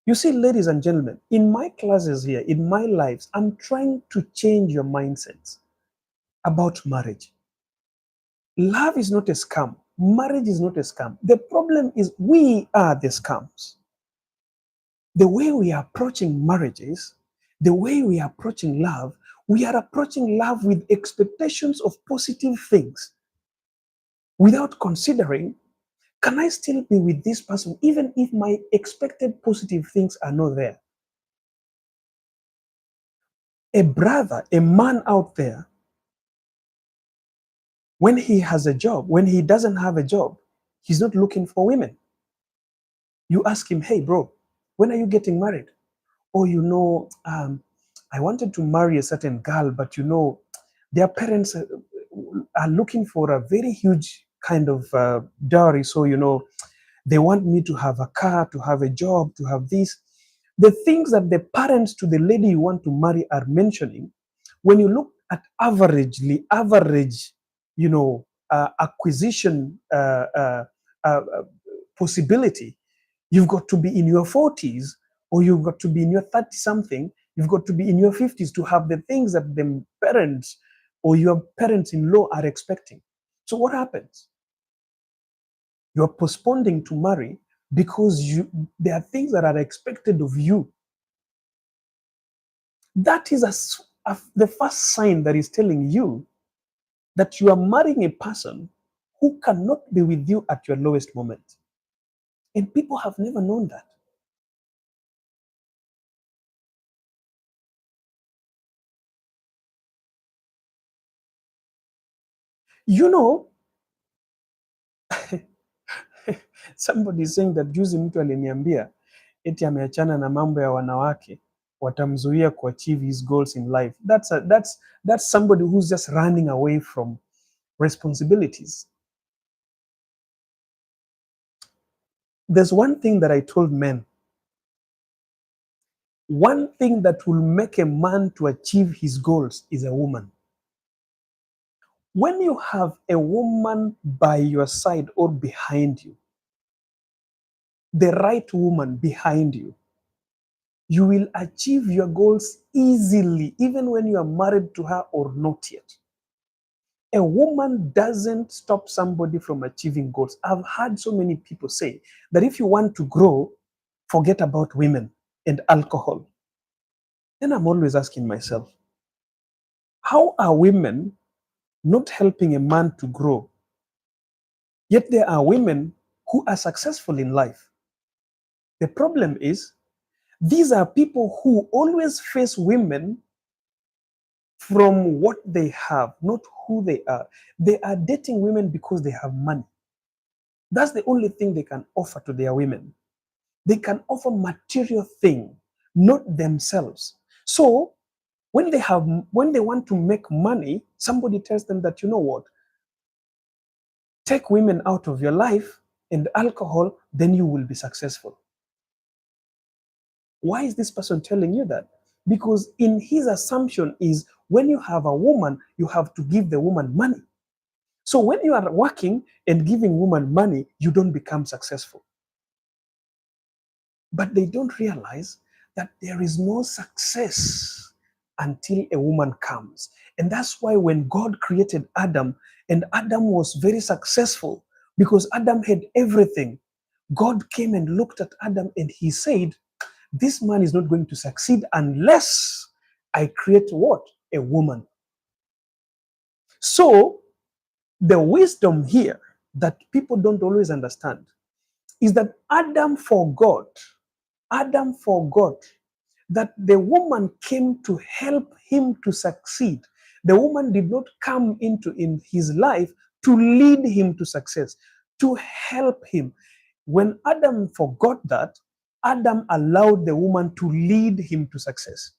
You see, ladies and gentlemen, in my classes here, in my lives, I'm trying to change your mindsets about marriage. Love is not a scam. Marriage is not a scam. The problem is we are the scams. The way we are approaching marriages, the way we are approaching love, we are approaching love with expectations of positive things without considering, can I still be with this person even if my expected positive things are not there? A brother, a man out there, when he has a job, when he doesn't have a job, he's not looking for women. You ask him, hey, bro, when are you getting married? Oh, I wanted to marry a certain girl, but their parents are looking for a very huge kind of dowry. So, they want me to have a car, to have a job, to have this. The things that the parents to the lady you want to marry are mentioning, when you look at average, acquisition possibility, you've got to be in your 40s or you've got to be in your 30 something, you've got to be in your 50s to have the things that the parents or your parents-in-law are expecting. So what happens? You're postponing to marry because there are things that are expected of you. That is the first sign that is telling you that you are marrying a person who cannot be with you at your lowest moment. And people have never known that. You know, somebody is saying that juzi mtu aliniambia eti ameachana na mambo ya wanawake watamzuia kuachieve his goals in life. That's somebody who's just running away from responsibilities. There's one thing that I told men. One thing that will make a man to achieve his goals is a woman. When you have a woman by your side or behind you, the right woman behind you, you will achieve your goals easily, even when you are married to her or not yet. A woman doesn't stop somebody from achieving goals. I've heard so many people say that if you want to grow, forget about women and alcohol. Then I'm always asking myself, how are women not helping a man to grow? Yet there are women who are successful in life. The problem is, these are people who always face women from what they have, not who they are. They are dating women because they have money. That's the only thing they can offer to their women. They can offer material thing, not themselves. So when they want to make money, somebody tells them that, you know what, take women out of your life and alcohol, then you will be successful. Why is this person telling you that? Because in his assumption is when you have a woman, you have to give the woman money. So when you are working and giving woman money, you don't become successful. But they don't realize that there is no success until a woman comes. And that's why when God created Adam, and Adam was very successful because Adam had everything, God came and looked at Adam and he said, this man is not going to succeed unless I create what? A woman. So the wisdom here that people don't always understand is that Adam forgot that the woman came to help him to succeed. The woman did not come into in his life to lead him to success, to help him. When Adam forgot that, Adam allowed the woman to lead him to success.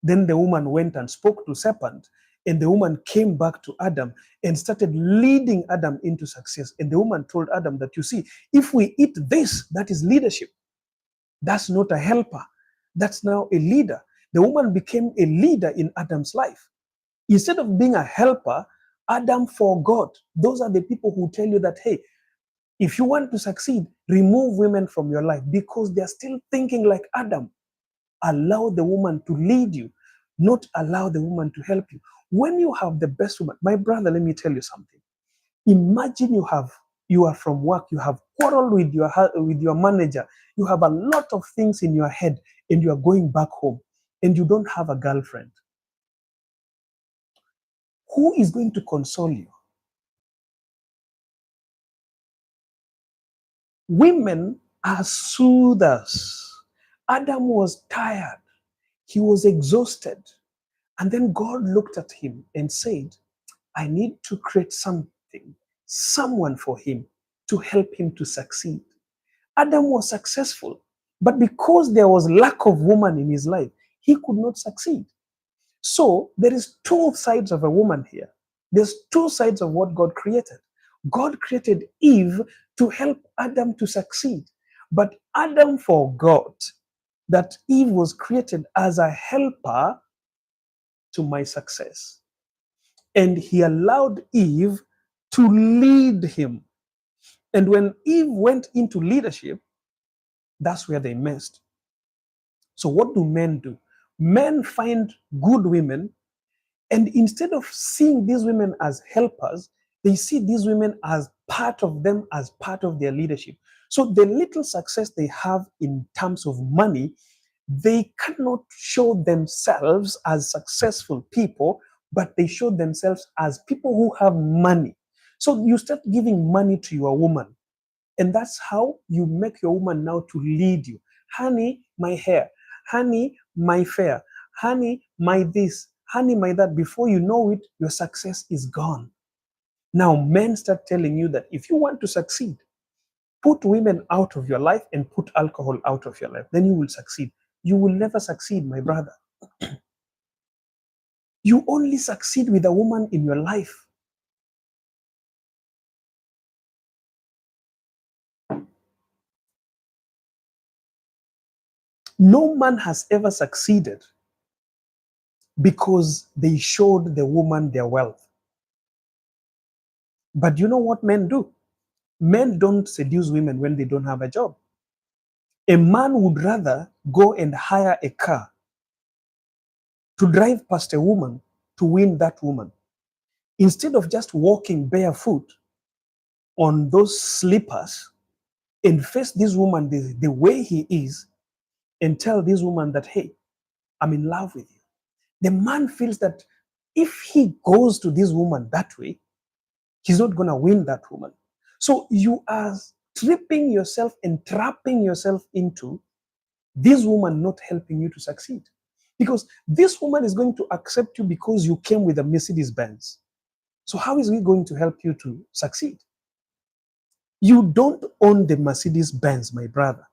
Then the woman went and spoke to serpent, and the woman came back to Adam and started leading Adam into success. And the woman told Adam that, you see, if we eat this, that is leadership. That's not a helper. That's now a leader. The woman became a leader in Adam's life. Instead of being a helper, Adam forgot. Those are the people who tell you that, hey, if you want to succeed, remove women from your life because they're still thinking like Adam. Allow the woman to lead you, not allow the woman to help you. When you have the best woman, my brother, let me tell you something. Imagine you are from work, you have quarreled with your manager, you have a lot of things in your head, and you are going back home, and you don't have a girlfriend. Who is going to console you? Women are soothers. Adam was tired. He was exhausted. And then God looked at him and said, I need to create something, someone for him to help him to succeed. Adam was successful, but because there was lack of woman in his life, he could not succeed. So there is two sides of a woman here. There's two sides of what God created. God created Eve to help Adam to succeed, but Adam forgot that Eve was created as a helper to my success. And he allowed Eve to lead him. And when Eve went into leadership, that's where they messed. So what do men do? Men find good women, and instead of seeing these women as helpers, they see these women as part of them, as part of their leadership. So the little success they have in terms of money, they cannot show themselves as successful people, but they show themselves as people who have money. So you start giving money to your woman, and that's how you make your woman now to lead you. Honey, my hair. Honey, my fair. Honey, my this. Honey, my that. Before you know it, your success is gone. Now men start telling you that if you want to succeed, put women out of your life and put alcohol out of your life. Then you will succeed. You will never succeed, my brother. You only succeed with a woman in your life. No man has ever succeeded because they showed the woman their wealth. But you know what men do? Men don't seduce women when they don't have a job. A man would rather go and hire a car to drive past a woman to win that woman, instead of just walking barefoot on those slippers and face this woman the way he is and tell this woman that, hey, I'm in love with you. The man feels that if he goes to this woman that way, he's not going to win that woman. So you are tripping yourself and trapping yourself into this woman not helping you to succeed. Because this woman is going to accept you because you came with a Mercedes Benz. So how is he going to help you to succeed? You don't own the Mercedes Benz, my brother,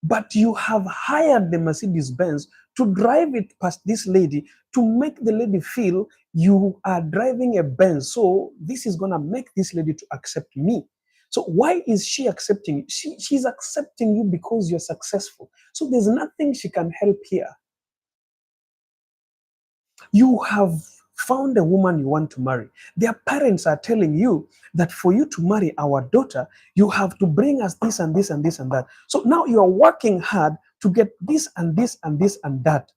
but you have hired the Mercedes Benz to drive it past this lady to make the lady feel you are driving a Benz. So this is going to make this lady to accept me. So why is she accepting you? She's accepting you because you're successful. So there's nothing she can help here. You have found a woman you want to marry. Their parents are telling you that for you to marry our daughter, you have to bring us this and this and this and that. So now you are working hard, to get this and this and this and that,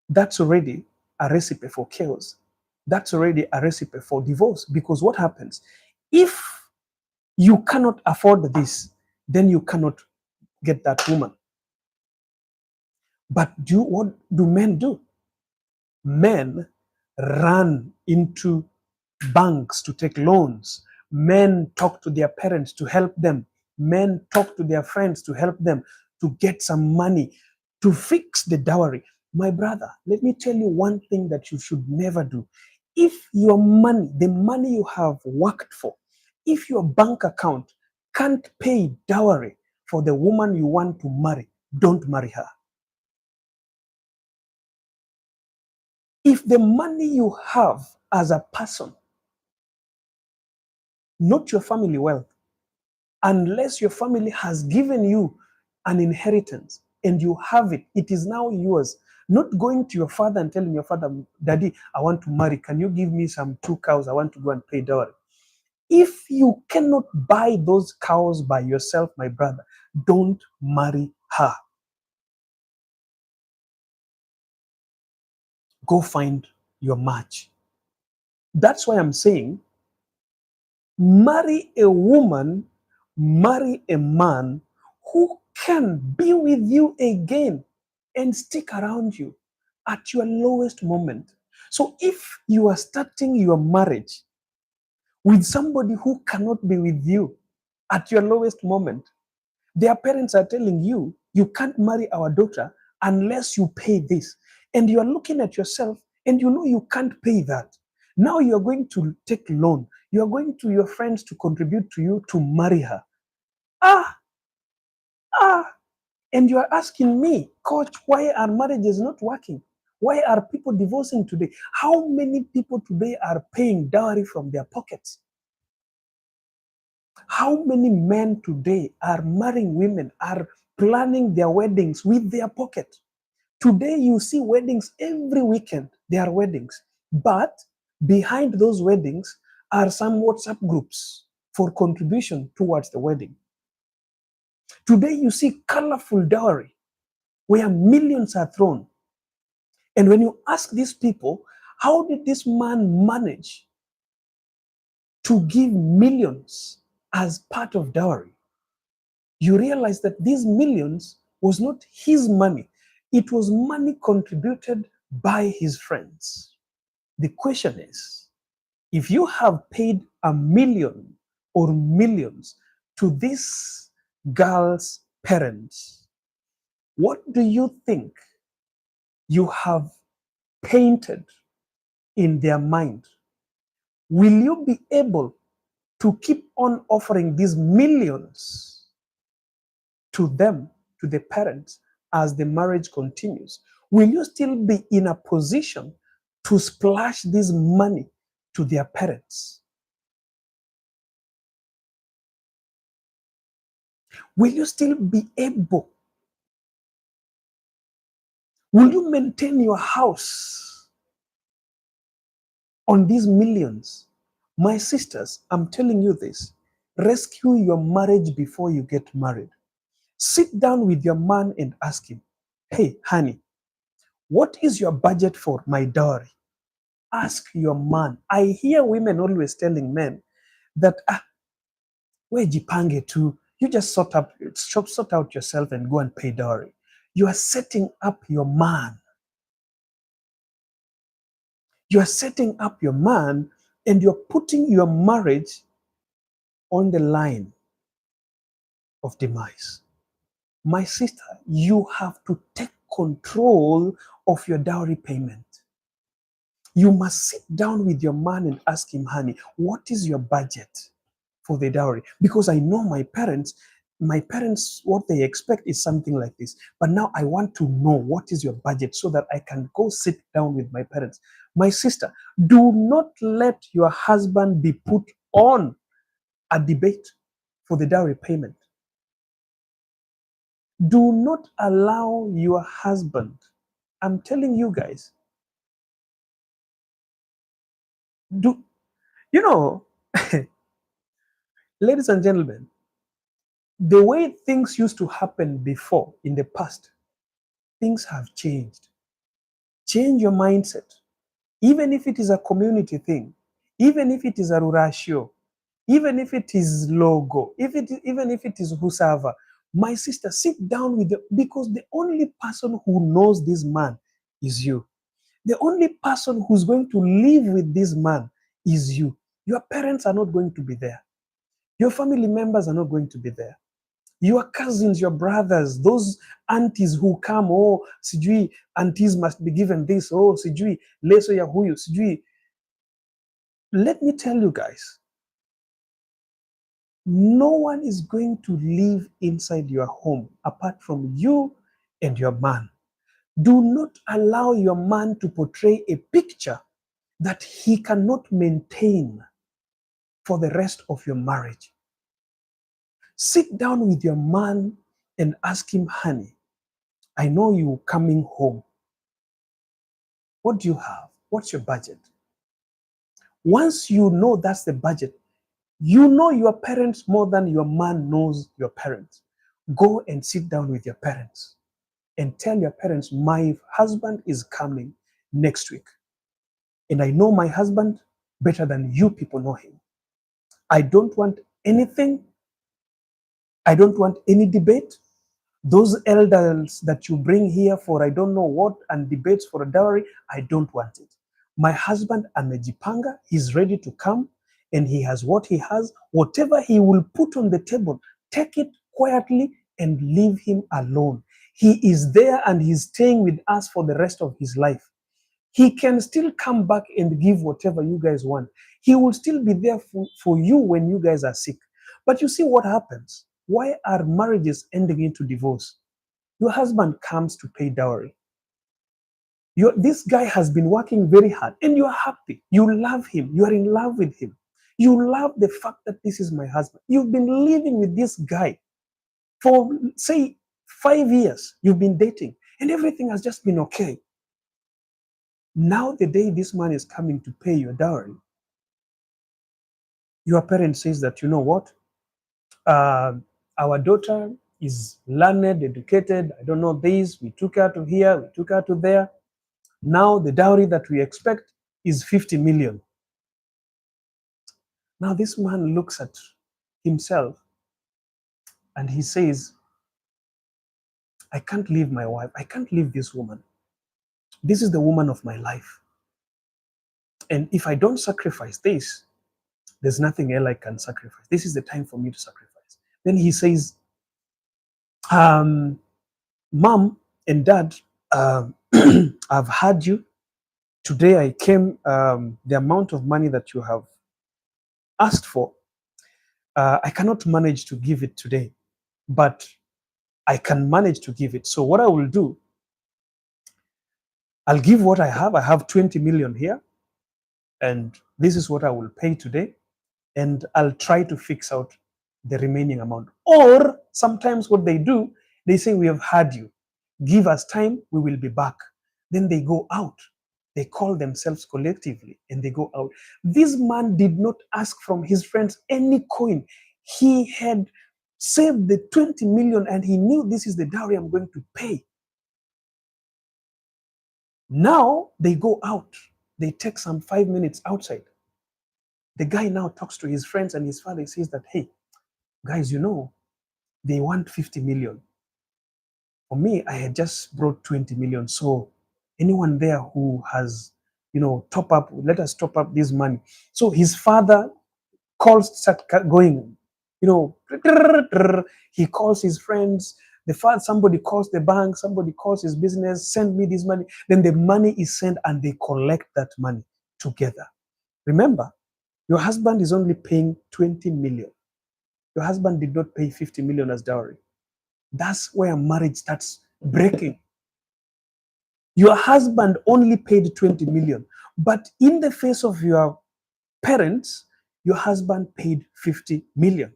that's already a recipe for chaos. That's already a recipe for divorce. Because what happens? If you cannot afford this, then you cannot get that woman. But what do men do? Men run into banks to take loans. Men talk to their parents to help them. Men talk to their friends to help them to get some money to fix the dowry. My brother, let me tell you one thing that you should never do. If your money, the money you have worked for, if your bank account can't pay dowry for the woman you want to marry, don't marry her. If the money you have as a person, not your family wealth, unless your family has given you an inheritance and you have it, it is now yours. Not going to your father and telling your father, Daddy, I want to marry. Can you give me some 2 cows? I want to go and pay dowry. If you cannot buy those cows by yourself, my brother, don't marry her. Go find your match. That's why I'm saying, marry a woman, marry a man who can be with you again and stick around you at your lowest moment. So if you are starting your marriage with somebody who cannot be with you at your lowest moment, their parents are telling you, you can't marry our daughter unless you pay this. And you are looking at yourself and you know you can't pay that. Now you are going to take loan. You are going to your friends to contribute to you to marry her. Ah, ah. And you are asking me, coach, why are marriages not working? Why are people divorcing today? How many people today are paying dowry from their pockets? How many men today are marrying women, are planning their weddings with their pocket? Today, you see weddings every weekend. There are weddings. But behind those weddings are some WhatsApp groups for contribution towards the wedding. Today, you see colorful dowry where millions are thrown. And when you ask these people, how did this man manage to give millions as part of dowry? You realize that these millions was not his money. It was money contributed by his friends. The question is, if you have paid 1 million or millions to this girl's parents, what do you think you have painted in their mind? Will you be able to keep on offering these millions to them, to the parents, as the marriage continues? Will you still be in a position to splash this money to their parents? Will you still be able? Will you maintain your house on these millions? My sisters, I'm telling you this. Rescue your marriage before you get married. Sit down with your man and ask him, hey, honey, what is your budget for my dowry? Ask your man. I hear women always telling men that, we jipange tu, you just sort out yourself and go and pay dowry. You are setting up your man. You are setting up your man and you're putting your marriage on the line of demise. My sister, you have to take control of your dowry payment. You must sit down with your man and ask him, honey, what is your budget for the dowry? Because I know my parents, what they expect is something like this. But now I want to know what is your budget so that I can go sit down with my parents. My sister, do not let your husband be put on a debate for the dowry payment. Do not allow your husband, I'm telling you guys, do you know, ladies and gentlemen, The way things used to happen before in the past, things have changed. Change your mindset. Even if it is a community thing, even if it is a Rurashio, even if it is logo, even if it is whosoever, my sister, sit down with them, because the only person who knows this man is you. The only person who's going to live with this man is you. Your parents are not going to be there. Your family members are not going to be there. Your cousins, your brothers, those aunties who come, oh, sijui, aunties must be given this, oh, sijui, leso ya huyu, sijui. Let me tell you guys, no one is going to live inside your home apart from you and your man. Do not allow your man to portray a picture that he cannot maintain for the rest of your marriage. Sit down with your man and ask him, honey, I know you're coming home. What do you have? What's your budget? Once you know that's the budget, you know your parents more than your man knows your parents. Go and sit down with your parents and tell your parents, my husband is coming next week. And I know my husband better than you people know him. I don't want anything. I don't want any debate. Those elders that you bring here for I don't know what and debates for a dowry, I don't want it. My husband amejipanga, he's ready to come and he has what he has. Whatever he will put on the table, take it quietly and leave him alone. He is there and he's staying with us for the rest of his life. He can still come back and give whatever you guys want. He will still be there for you when you guys are sick. But you see what happens? Why are marriages ending into divorce? Your husband comes to pay dowry. This guy has been working very hard and you're happy. You love him. You are in love with him. You love the fact that this is my husband. You've been living with this guy for, say, 5 years. You've been dating and everything has just been okay. Now, the day this man is coming to pay your dowry, your parent says that, you know what? Our daughter is learned, educated, I don't know this, we took her to here, we took her to there. Now the dowry that we expect is 50 million. Now this man looks at himself and he says, I can't leave my wife, I can't leave this woman. This is the woman of my life. And if I don't sacrifice this, there's nothing else I can sacrifice. This is the time for me to sacrifice. Then he says, Mom and Dad, I've heard you. Today I came, the amount of money that you have asked for, I cannot manage to give it today, but I can manage to give it. So what I will do, I'll give what I have. I have 20 million here, and this is what I will pay today, and I'll try to fix out the remaining amount. Or sometimes what they do, they say, we have heard you. Give us time, we will be back. Then they go out. They call themselves collectively and they go out. This man did not ask from his friends any coin. He had saved the 20 million and he knew this is the dowry I'm going to pay. Now they go out. They take some 5 minutes outside. The guy now talks to his friends and his father says that, hey, guys, you know, they want 50 million. For me, I had just brought 20 million. So anyone there who has, you know, top up, let us top up this money. So his father calls, start going, you know, he calls his friends. The father, somebody calls the bank, somebody calls his business, send me this money. Then the money is sent and they collect that money together. Remember, your husband is only paying 20 million. Your husband did not pay 50 million as dowry. That's where marriage starts breaking. Your husband only paid 20 million, but in the face of your parents, your husband paid 50 million.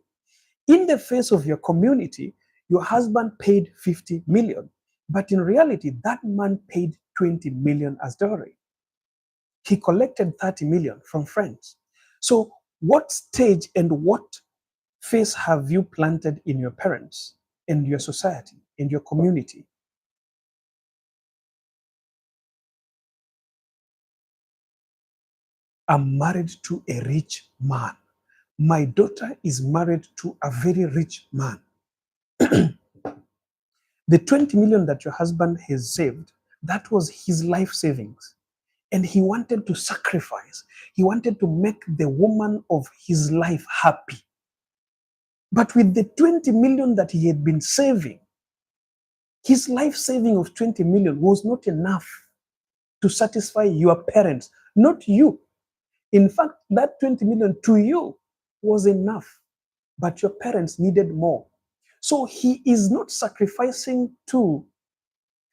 In the face of your community, your husband paid 50 million. But in reality, that man paid 20 million as dowry. He collected 30 million from friends. So what stage and what face have you planted in your parents, in your society, in your community? I'm married to a rich man. My daughter is married to a very rich man. The 20 million that your husband has saved, that was his life savings. And he wanted to sacrifice. He wanted to make the woman of his life happy. But with the 20 million that he had been saving, his life saving of 20 million was not enough to satisfy your parents, not you. In fact, that 20 million to you was enough, but your parents needed more. So he is not sacrificing to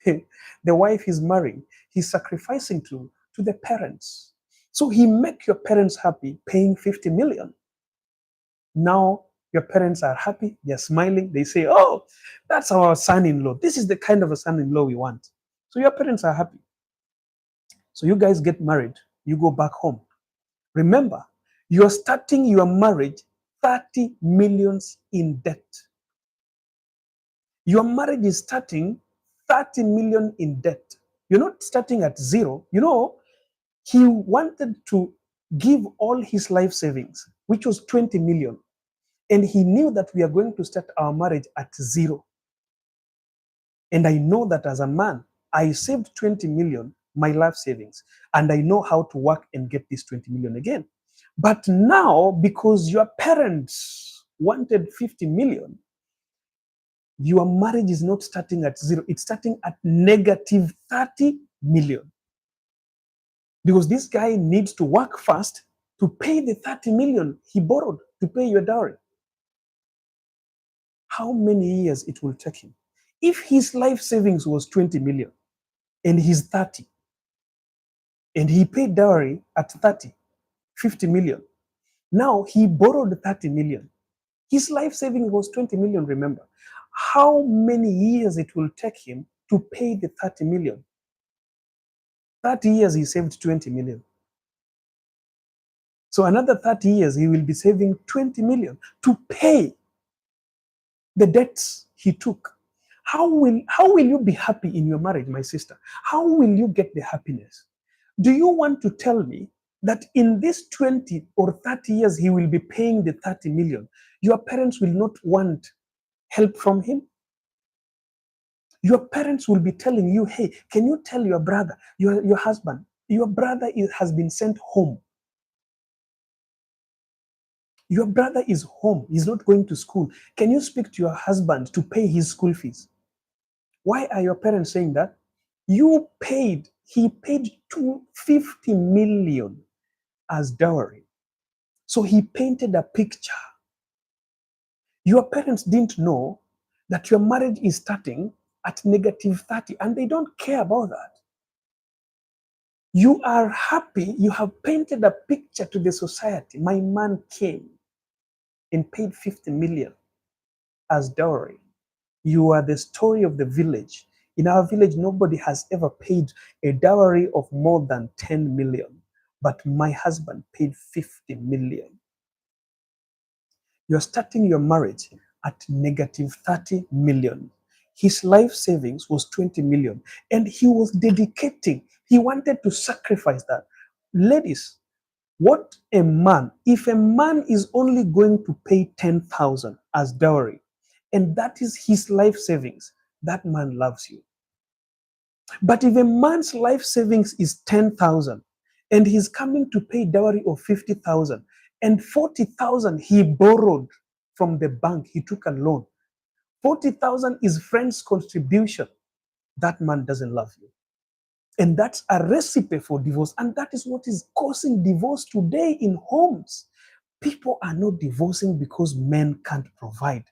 the wife he's marrying, he's sacrificing to the parents. So he make your parents happy paying 50 million. Now your parents are happy, they're smiling, they say, oh, that's our son-in-law. This is the kind of a son-in-law we want. So your parents are happy. So you guys get married, you go back home. Remember, you're starting your marriage 30 millions in debt. Your marriage is starting 30 million in debt. You're not starting at zero. You know, he wanted to give all his life savings, which was 20 million. And he knew that we are going to start our marriage at zero. And I know that as a man, I saved 20 million, my life savings, and I know how to work and get this 20 million again. But now, because your parents wanted 50 million, your marriage is not starting at zero, it's starting at negative 30 million. Because this guy needs to work fast to pay the 30 million he borrowed to pay your dowry. How many years it will take him? If his life savings was 20 million and he's 30, and he paid dowry at 30, 50 million, now he borrowed 30 million. His life saving was 20 million, remember. How many years it will take him to pay the 30 million? 30 years he saved 20 million. So another 30 years he will be saving 20 million to pay the debts he took. How will you be happy in your marriage, my sister? How will you get the happiness? Do you want to tell me that in this 20 or 30 years he will be paying the 30 million? Your parents will not want help from him? Your parents will be telling you, hey, can you tell your brother, your husband, your brother has been sent home. Your brother is home. He's not going to school. Can you speak to your husband to pay his school fees? Why are your parents saying that? He paid 250 million as dowry. So he painted a picture. Your parents didn't know that your marriage is starting at negative 30, and they don't care about that. You are happy, you have painted a picture to the society. My man came and paid 50 million as dowry. You are the story of the village. In our village, nobody has ever paid a dowry of more than 10 million. But my husband paid 50 million. You're starting your marriage at negative 30 million. His life savings was 20 million. And he was dedicating. He wanted to sacrifice that. Ladies, if a man is only going to pay 10,000 as dowry, and that is his life savings, that man loves you. But if a man's life savings is 10,000 and he's coming to pay dowry of 50,000 and 40,000 he borrowed from the bank, he took a loan. 40,000 is friend's contribution. That man doesn't love you. And that's a recipe for divorce. And that is what is causing divorce today in homes. People are not divorcing because men can't provide.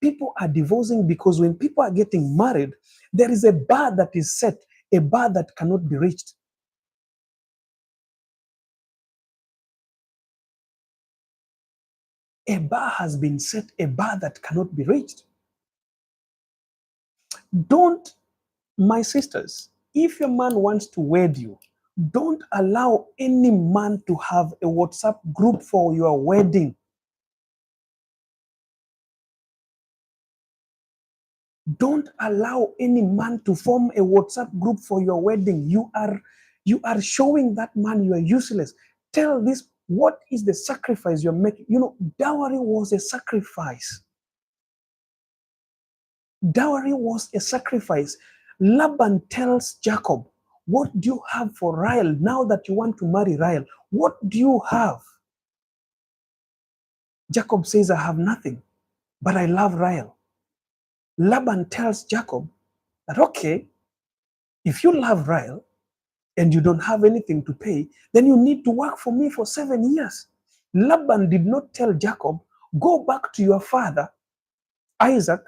People are divorcing because when people are getting married, there is a bar that is set, a bar that cannot be reached. A bar has been set, a bar that cannot be reached. Don't, my sisters, if your man wants to wed you, don't allow any man to have a WhatsApp group for your wedding. Don't allow any man to form a WhatsApp group for your wedding. You are showing that man you are useless. Tell this, what is the sacrifice you're making? Dowry was a sacrifice. Dowry was a sacrifice. Laban tells Jacob, what do you have for Rahel now that you want to marry Rahel? What do you have? Jacob says, I have nothing, but I love Rahel. Laban tells Jacob that, okay, if you love Rahel and you don't have anything to pay, then you need to work for me for 7 years. Laban did not tell Jacob, go back to your father, Isaac,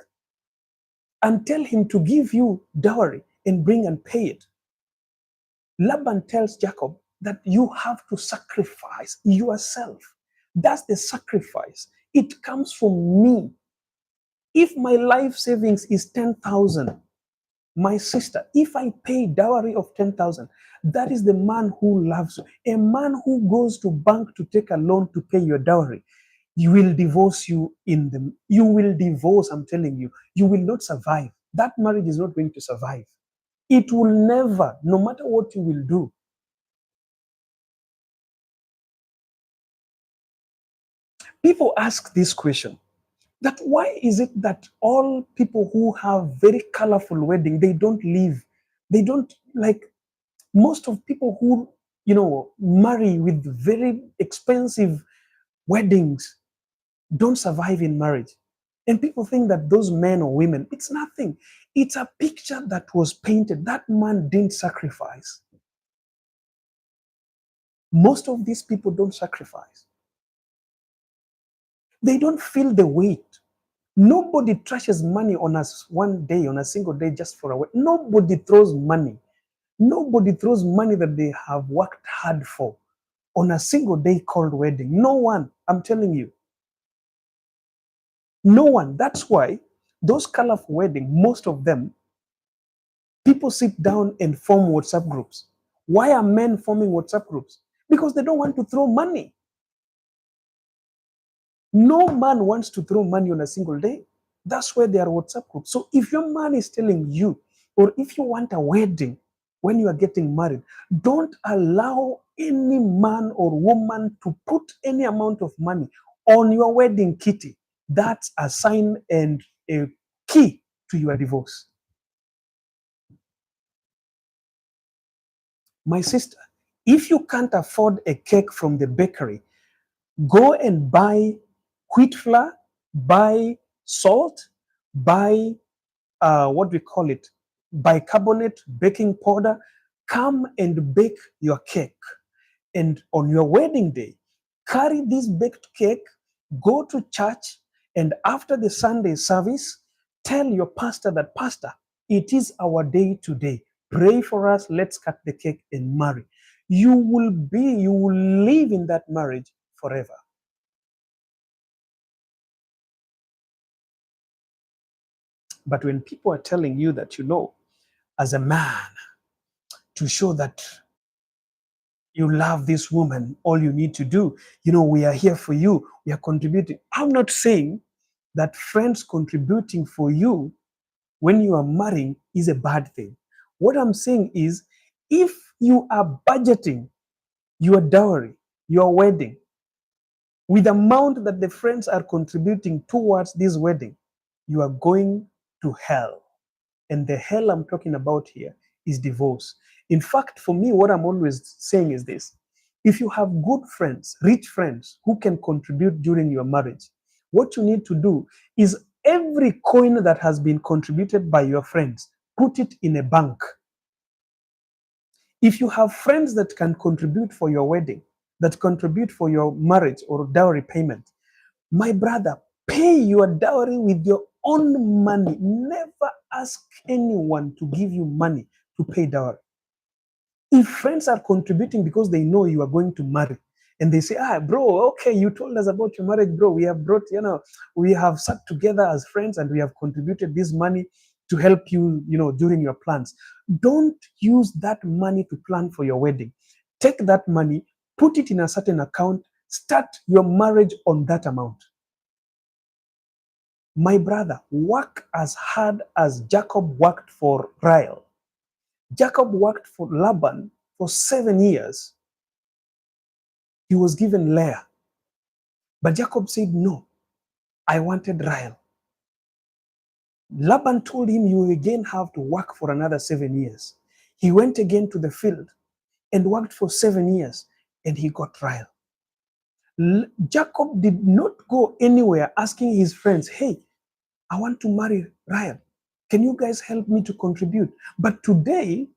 and tell him to give you dowry and bring and pay it. Laban tells Jacob that you have to sacrifice yourself. That's the sacrifice. It comes from me. If my life savings is 10,000, my sister, if I pay dowry of 10,000, that is the man who loves you. A man who goes to bank to take a loan to pay your dowry, you will divorce you will divorce, I'm telling you. You will not survive. That marriage is not going to survive. It will never, no matter what you will do. People ask this question, that why is it that all people who have very colorful wedding, they don't like, most of people who marry with very expensive weddings don't survive in marriage. And people think that those men or women, it's nothing. It's a picture that was painted. That man didn't sacrifice. Most of these people don't sacrifice. They don't feel the weight. Nobody trashes money on us one day, on a single day, just for a wedding. Nobody throws money. Nobody throws money that they have worked hard for on a single day called wedding. No one, I'm telling you. No one. That's why those colorful weddings, most of them, people sit down and form WhatsApp groups. Why are men forming WhatsApp groups? Because they don't want to throw money. No man wants to throw money on a single day. That's why there are WhatsApp groups. So if your man is telling you, or if you want a wedding when you are getting married, don't allow any man or woman to put any amount of money on your wedding kitty. That's a sign and a key to your divorce. My sister, if you can't afford a cake from the bakery, go and buy wheat flour, buy salt, buy what we call it, bicarbonate baking powder. Come and bake your cake. And on your wedding day, carry this baked cake, go to church, and after the Sunday service, tell your pastor that, Pastor, it is our day today. Pray for us. Let's cut the cake and marry. You will live in that marriage forever. But when people are telling you that, as a man, to show that you love this woman, all you need to do, we are here for you, we are contributing. I'm not saying that friends contributing for you when you are marrying is a bad thing. What I'm saying is, if you are budgeting your dowry, your wedding, with the amount that the friends are contributing towards this wedding, you are going to hell. And the hell I'm talking about here is divorce. In fact, for me, what I'm always saying is this. If you have good friends, rich friends who can contribute during your marriage, what you need to do is every coin that has been contributed by your friends, put it in a bank. If you have friends that can contribute for your wedding, that contribute for your marriage or dowry payment, my brother, pay your dowry with your own money. Never ask anyone to give you money to pay dowry. If friends are contributing because they know you are going to marry, and they say, bro, okay, you told us about your marriage, bro. We have we have sat together as friends and we have contributed this money to help you, during your plans. Don't use that money to plan for your wedding. Take that money, put it in a certain account, start your marriage on that amount. My brother, work as hard as Jacob worked for Rachel. Jacob worked for Laban for 7 years. He was given Leah. But Jacob said, no, I wanted Rachel. Laban told him, you will again have to work for another 7 years. He went again to the field and worked for 7 years, and he got Rachel. Jacob did not go anywhere asking his friends, hey, I want to marry Rachel. Can you guys help me to contribute? But today,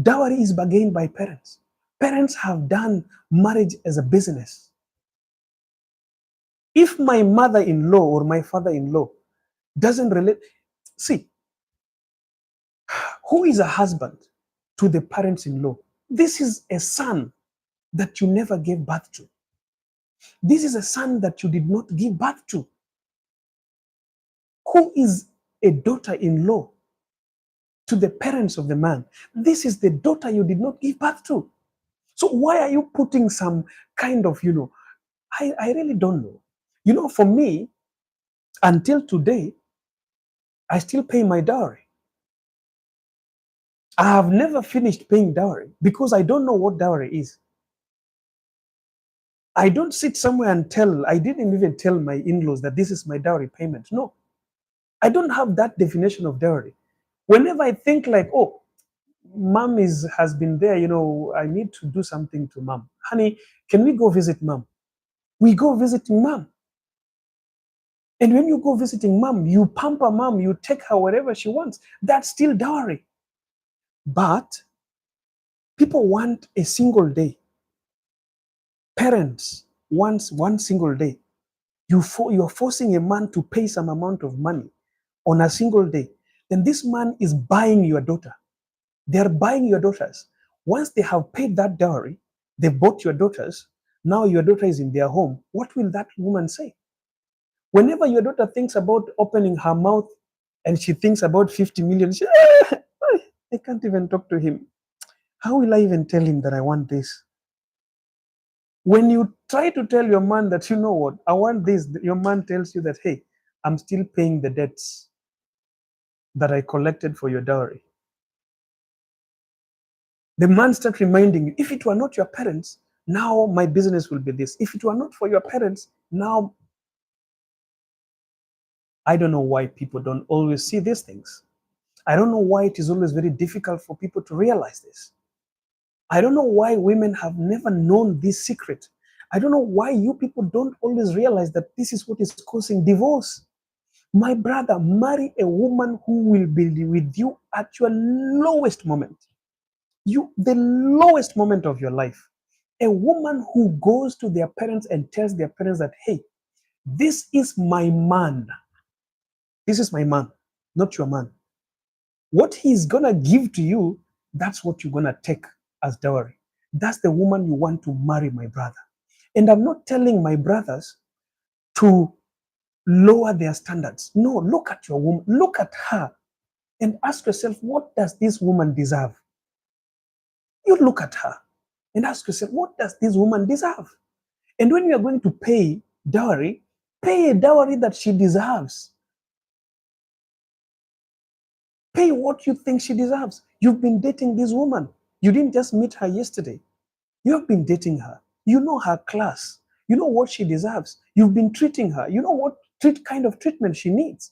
dowry is bargained by parents. Parents have done marriage as a business. If my mother-in-law or my father-in-law doesn't relate, see, who is a husband to the parents-in-law? This is a son that you never gave birth to. This is a son that you did not give birth to. Who is a daughter-in-law to the parents of the man? This is the daughter you did not give birth to. So why are you putting some kind of, I really don't know. For me, until today, I still pay my dowry. I have never finished paying dowry because I don't know what dowry is. I don't sit somewhere and I didn't even tell my in-laws that this is my dowry payment. No, I don't have that definition of dowry. Whenever I think like, oh, mom has been there, I need to do something to mom. Honey, can we go visit mom? We go visiting mom. And when you go visiting mom, you pamper mom, you take her wherever she wants. That's still dowry. But people want a single day. Parents want one single day. You are forcing a man to pay some amount of money on a single day. Then this man is buying your daughter. They are buying your daughters. Once they have paid that dowry, they bought your daughters. Now your daughter is in their home. What will that woman say? Whenever your daughter thinks about opening her mouth and she thinks about 50 million, I can't even talk to him. How will I even tell him that I want this? When you try to tell your man that, you know what, I want this, your man tells you that, hey, I'm still paying the debts that I collected for your dowry. The man starts reminding you, if it were not your parents, now my business will be this. If it were not for your parents, now I don't know why people don't always see these things. I don't know why it is always very difficult for people to realize this. I don't know why women have never known this secret. I don't know why you people don't always realize that this is what is causing divorce. My brother, marry a woman who will be with you at your lowest moment. The lowest moment of your life. A woman who goes to their parents and tells their parents that, hey, this is my man. This is my man, not your man. What he's going to give to you, that's what you're going to take as dowry. That's the woman you want to marry, my brother. And I'm not telling my brothers to lower their standards. No, look at your woman, look at her and ask yourself, what does this woman deserve? You look at her and ask yourself, what does this woman deserve? And when you are going to pay dowry, pay a dowry that she deserves. Pay what you think she deserves. You've been dating this woman. You didn't just meet her yesterday. You have been dating her. You know her class. You know what she deserves. You've been treating her. You know what kind of treatment she needs.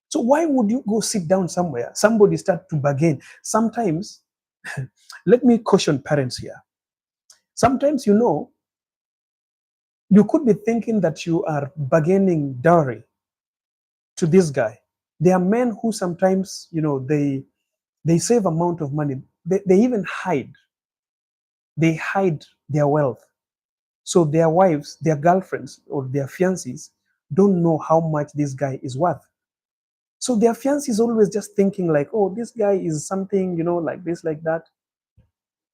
So why would you go sit down somewhere? Somebody start to bargain. Sometimes, let me caution parents here. Sometimes, you could be thinking that you are bargaining dowry to this guy. There are men who sometimes, they save amount of money. They even hide. They hide their wealth. So their wives, their girlfriends, or their fiancés don't know how much this guy is worth. So their fiancé is always just thinking like, oh, this guy is something, like this, like that.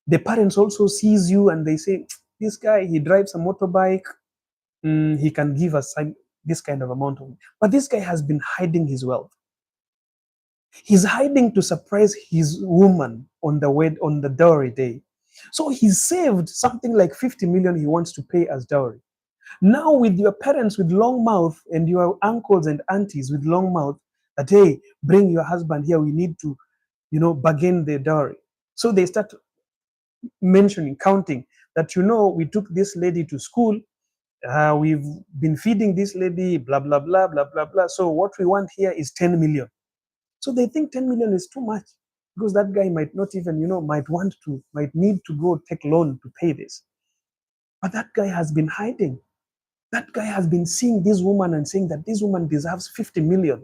The parents also sees you and they say, this guy, he drives a motorbike. He can give us this kind of amount of money. But this guy has been hiding his wealth. He's hiding to surprise his woman on the dowry day. So he saved something like 50 million he wants to pay as dowry. Now with your parents with long mouth and your uncles and aunties with long mouth that, hey, bring your husband here, we need to, bargain the dowry. So they start mentioning, counting that, we took this lady to school, we've been feeding this lady, blah, blah, blah, blah, blah, blah. So what we want here is 10 million. So they think 10 million is too much because that guy might not even, might need to go take loan to pay this. But that guy has been hiding. That guy has been seeing this woman and saying that this woman deserves 50 million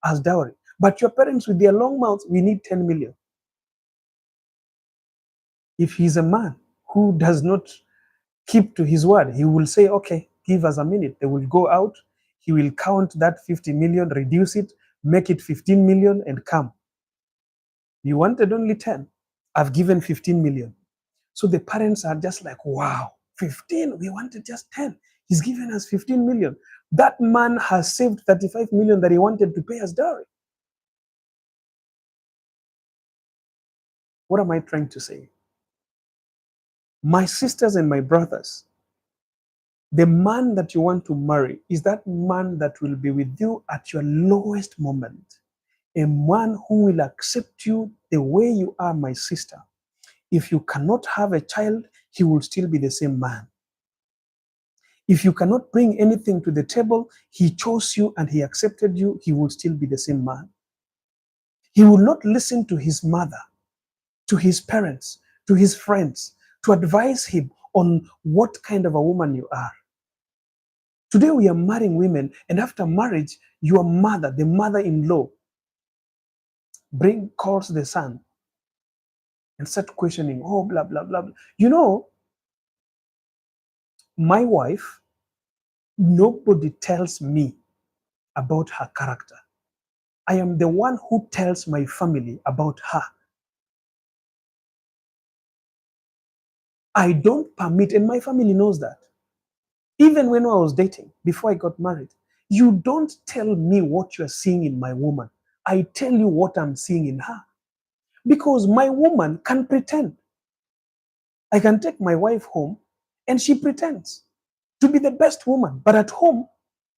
as dowry. But your parents with their long mouths, we need 10 million. If he's a man who does not keep to his word, he will say, okay, give us a minute. They will go out. He will count that 50 million, reduce it, make it 15 million and come. You wanted only 10. I've given 15 million. So the parents are just like, wow, 15, we wanted just 10. He's given us 15 million. That man has saved 35 million that he wanted to pay as dowry. What am I trying to say? My sisters and my brothers, the man that you want to marry is that man that will be with you at your lowest moment. A man who will accept you the way you are, my sister. If you cannot have a child, he will still be the same man. If you cannot bring anything to the table, he chose you and he accepted you, he will still be the same man. He will not listen to his mother, to his parents, to his friends, to advise him on what kind of a woman you are. Today we are marrying women, and after marriage, your mother, the mother-in-law, calls the son and start questioning, oh, blah, blah, blah, blah. My wife, nobody tells me about her character. I am the one who tells my family about her. I don't permit, and my family knows that. Even when I was dating, before I got married, you don't tell me what you're seeing in my woman. I tell you what I'm seeing in her. Because my woman can pretend. I can take my wife home and she pretends to be the best woman, but at home,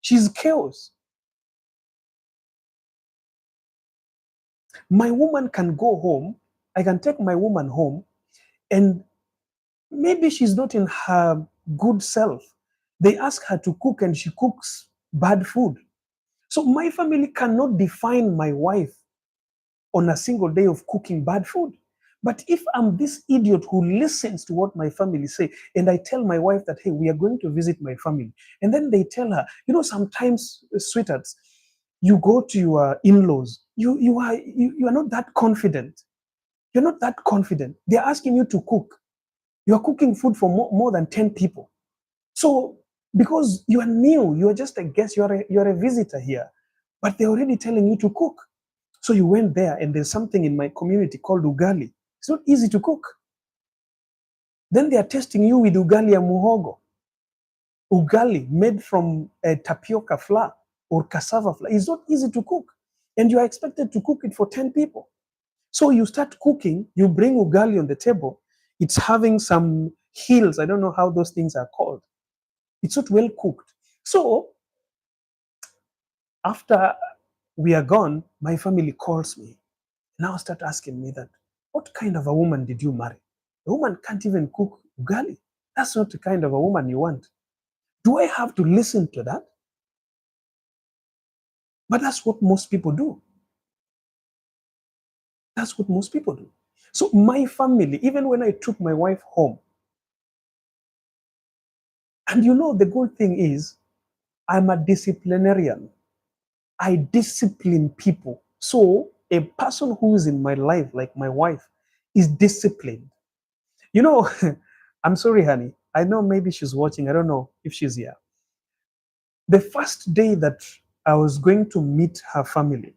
she's chaos. My woman can go home, I can take my woman home, and maybe she's not in her good self. They ask her to cook and she cooks bad food. So my family cannot define my wife on a single day of cooking bad food. But if I'm this idiot who listens to what my family say, and I tell my wife that, hey, we are going to visit my family, and then they tell her, sometimes, sweethearts, you go to your in-laws, you are not that confident. You're not that confident. They're asking you to cook. You're cooking food for more than 10 people. So because you are new, you are just a guest, you're a visitor here, but they're already telling you to cook. So you went there, and there's something in my community called ugali. It's not easy to cook. Then they are testing you with ugali ya muhogo. Ugali made from tapioca flour or cassava flour. It's not easy to cook. And you are expected to cook it for 10 people. So you start cooking, you bring ugali on the table. It's having some hills. I don't know how those things are called. It's not well cooked. So after we are gone, my family calls me. Now start asking me that, what kind of a woman did you marry? The woman can't even cook ugali. That's not the kind of a woman you want. Do I have to listen to that? But that's what most people do. That's what most people do. So my family, even when I took my wife home, and the good thing is, I'm a disciplinarian. I discipline people. So a person who is in my life, like my wife, is disciplined. You know, I'm sorry, honey. I know maybe she's watching. I don't know if she's here. The first day that I was going to meet her family,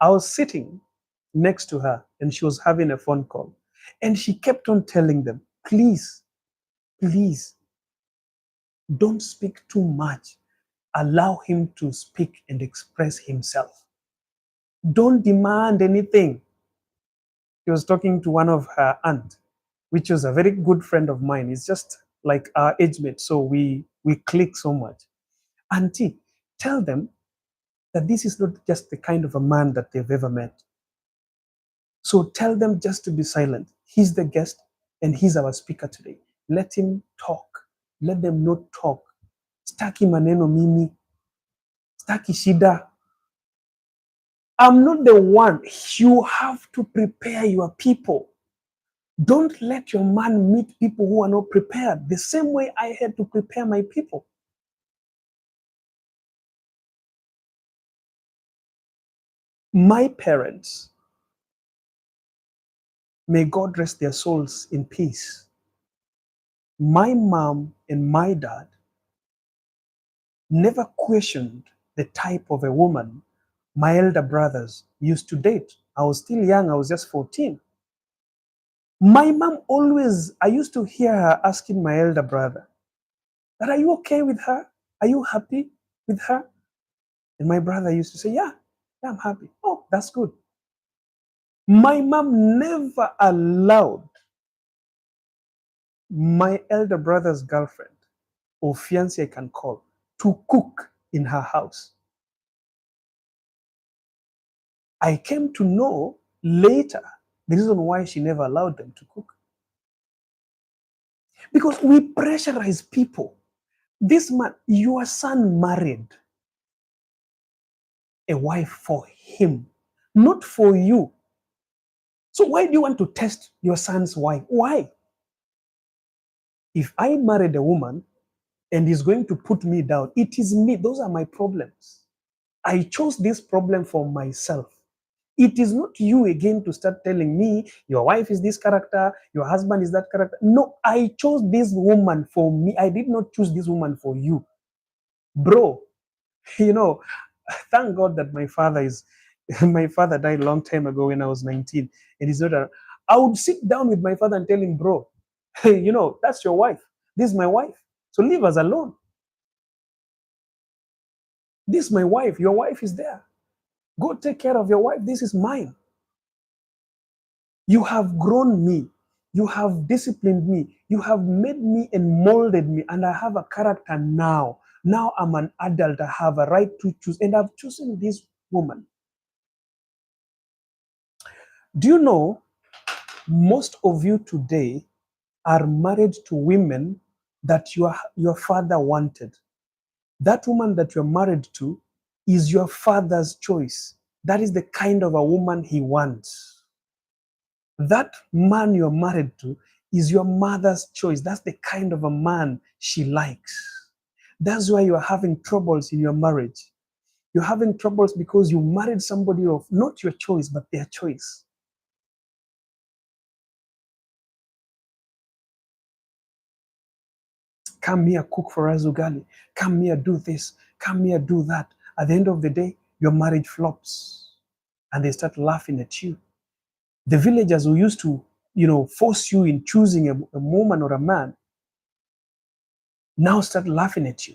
I was sitting next to her and she was having a phone call. And she kept on telling them, please, please, don't speak too much. Allow him to speak and express himself. Don't demand anything. She was talking to one of her aunt, which was a very good friend of mine. It's just like our age mate. So we We click so much. Auntie, tell them that this is not just the kind of a man that they've ever met. So tell them just to be silent. He's the guest and he's our speaker today. Let him talk. Let them not talk. Staki maneno mimi. Staki shida. I'm not the one. You have to prepare your people. Don't let your man meet people who are not prepared. The same way I had to prepare my people. My parents, may God rest their souls in peace. My mom and my dad never questioned the type of a woman my elder brothers used to date. I was still young, I was just 14. My mom always, I used to hear her asking my elder brother, that, are you okay with her? Are you happy with her? And my brother used to say, yeah, I'm happy. Oh, that's good. My mom never allowed my elder brother's girlfriend, or fiancé I can call, to cook in her house. I came to know later the reason why she never allowed them to cook. Because we pressurize people. This man, your son married a wife for him, not for you. So why do you want to test your son's wife? Why? If I married a woman and he's going to put me down, it is me. Those are my problems. I chose this problem for myself. It is not you again to start telling me your wife is this character, your husband is that character. No, I chose this woman for me. I did not choose this woman for you. Bro, you know, thank God that my father died a long time ago when I was 19. And he's not I would sit down with my father and tell him, bro, hey, that's your wife. This is my wife. So leave us alone. This is my wife. Your wife is there. Go take care of your wife. This is mine. You have grown me. You have disciplined me. You have made me and molded me. And I have a character now. Now I'm an adult. I have a right to choose. And I've chosen this woman. Do you know most of you today are married to women that your father wanted? That woman that you're married to is your father's choice. That is the kind of a woman he wants. That man you're married to is your mother's choice. That's the kind of a man she likes. That's why you're having troubles in your marriage. You're having troubles because you married somebody of not your choice, but their choice. Come here, cook for us ugali. Come here, do this. Come here, do that. At the end of the day, your marriage flops. And they start laughing at you. The villagers who used to, force you in choosing a woman or a man now start laughing at you.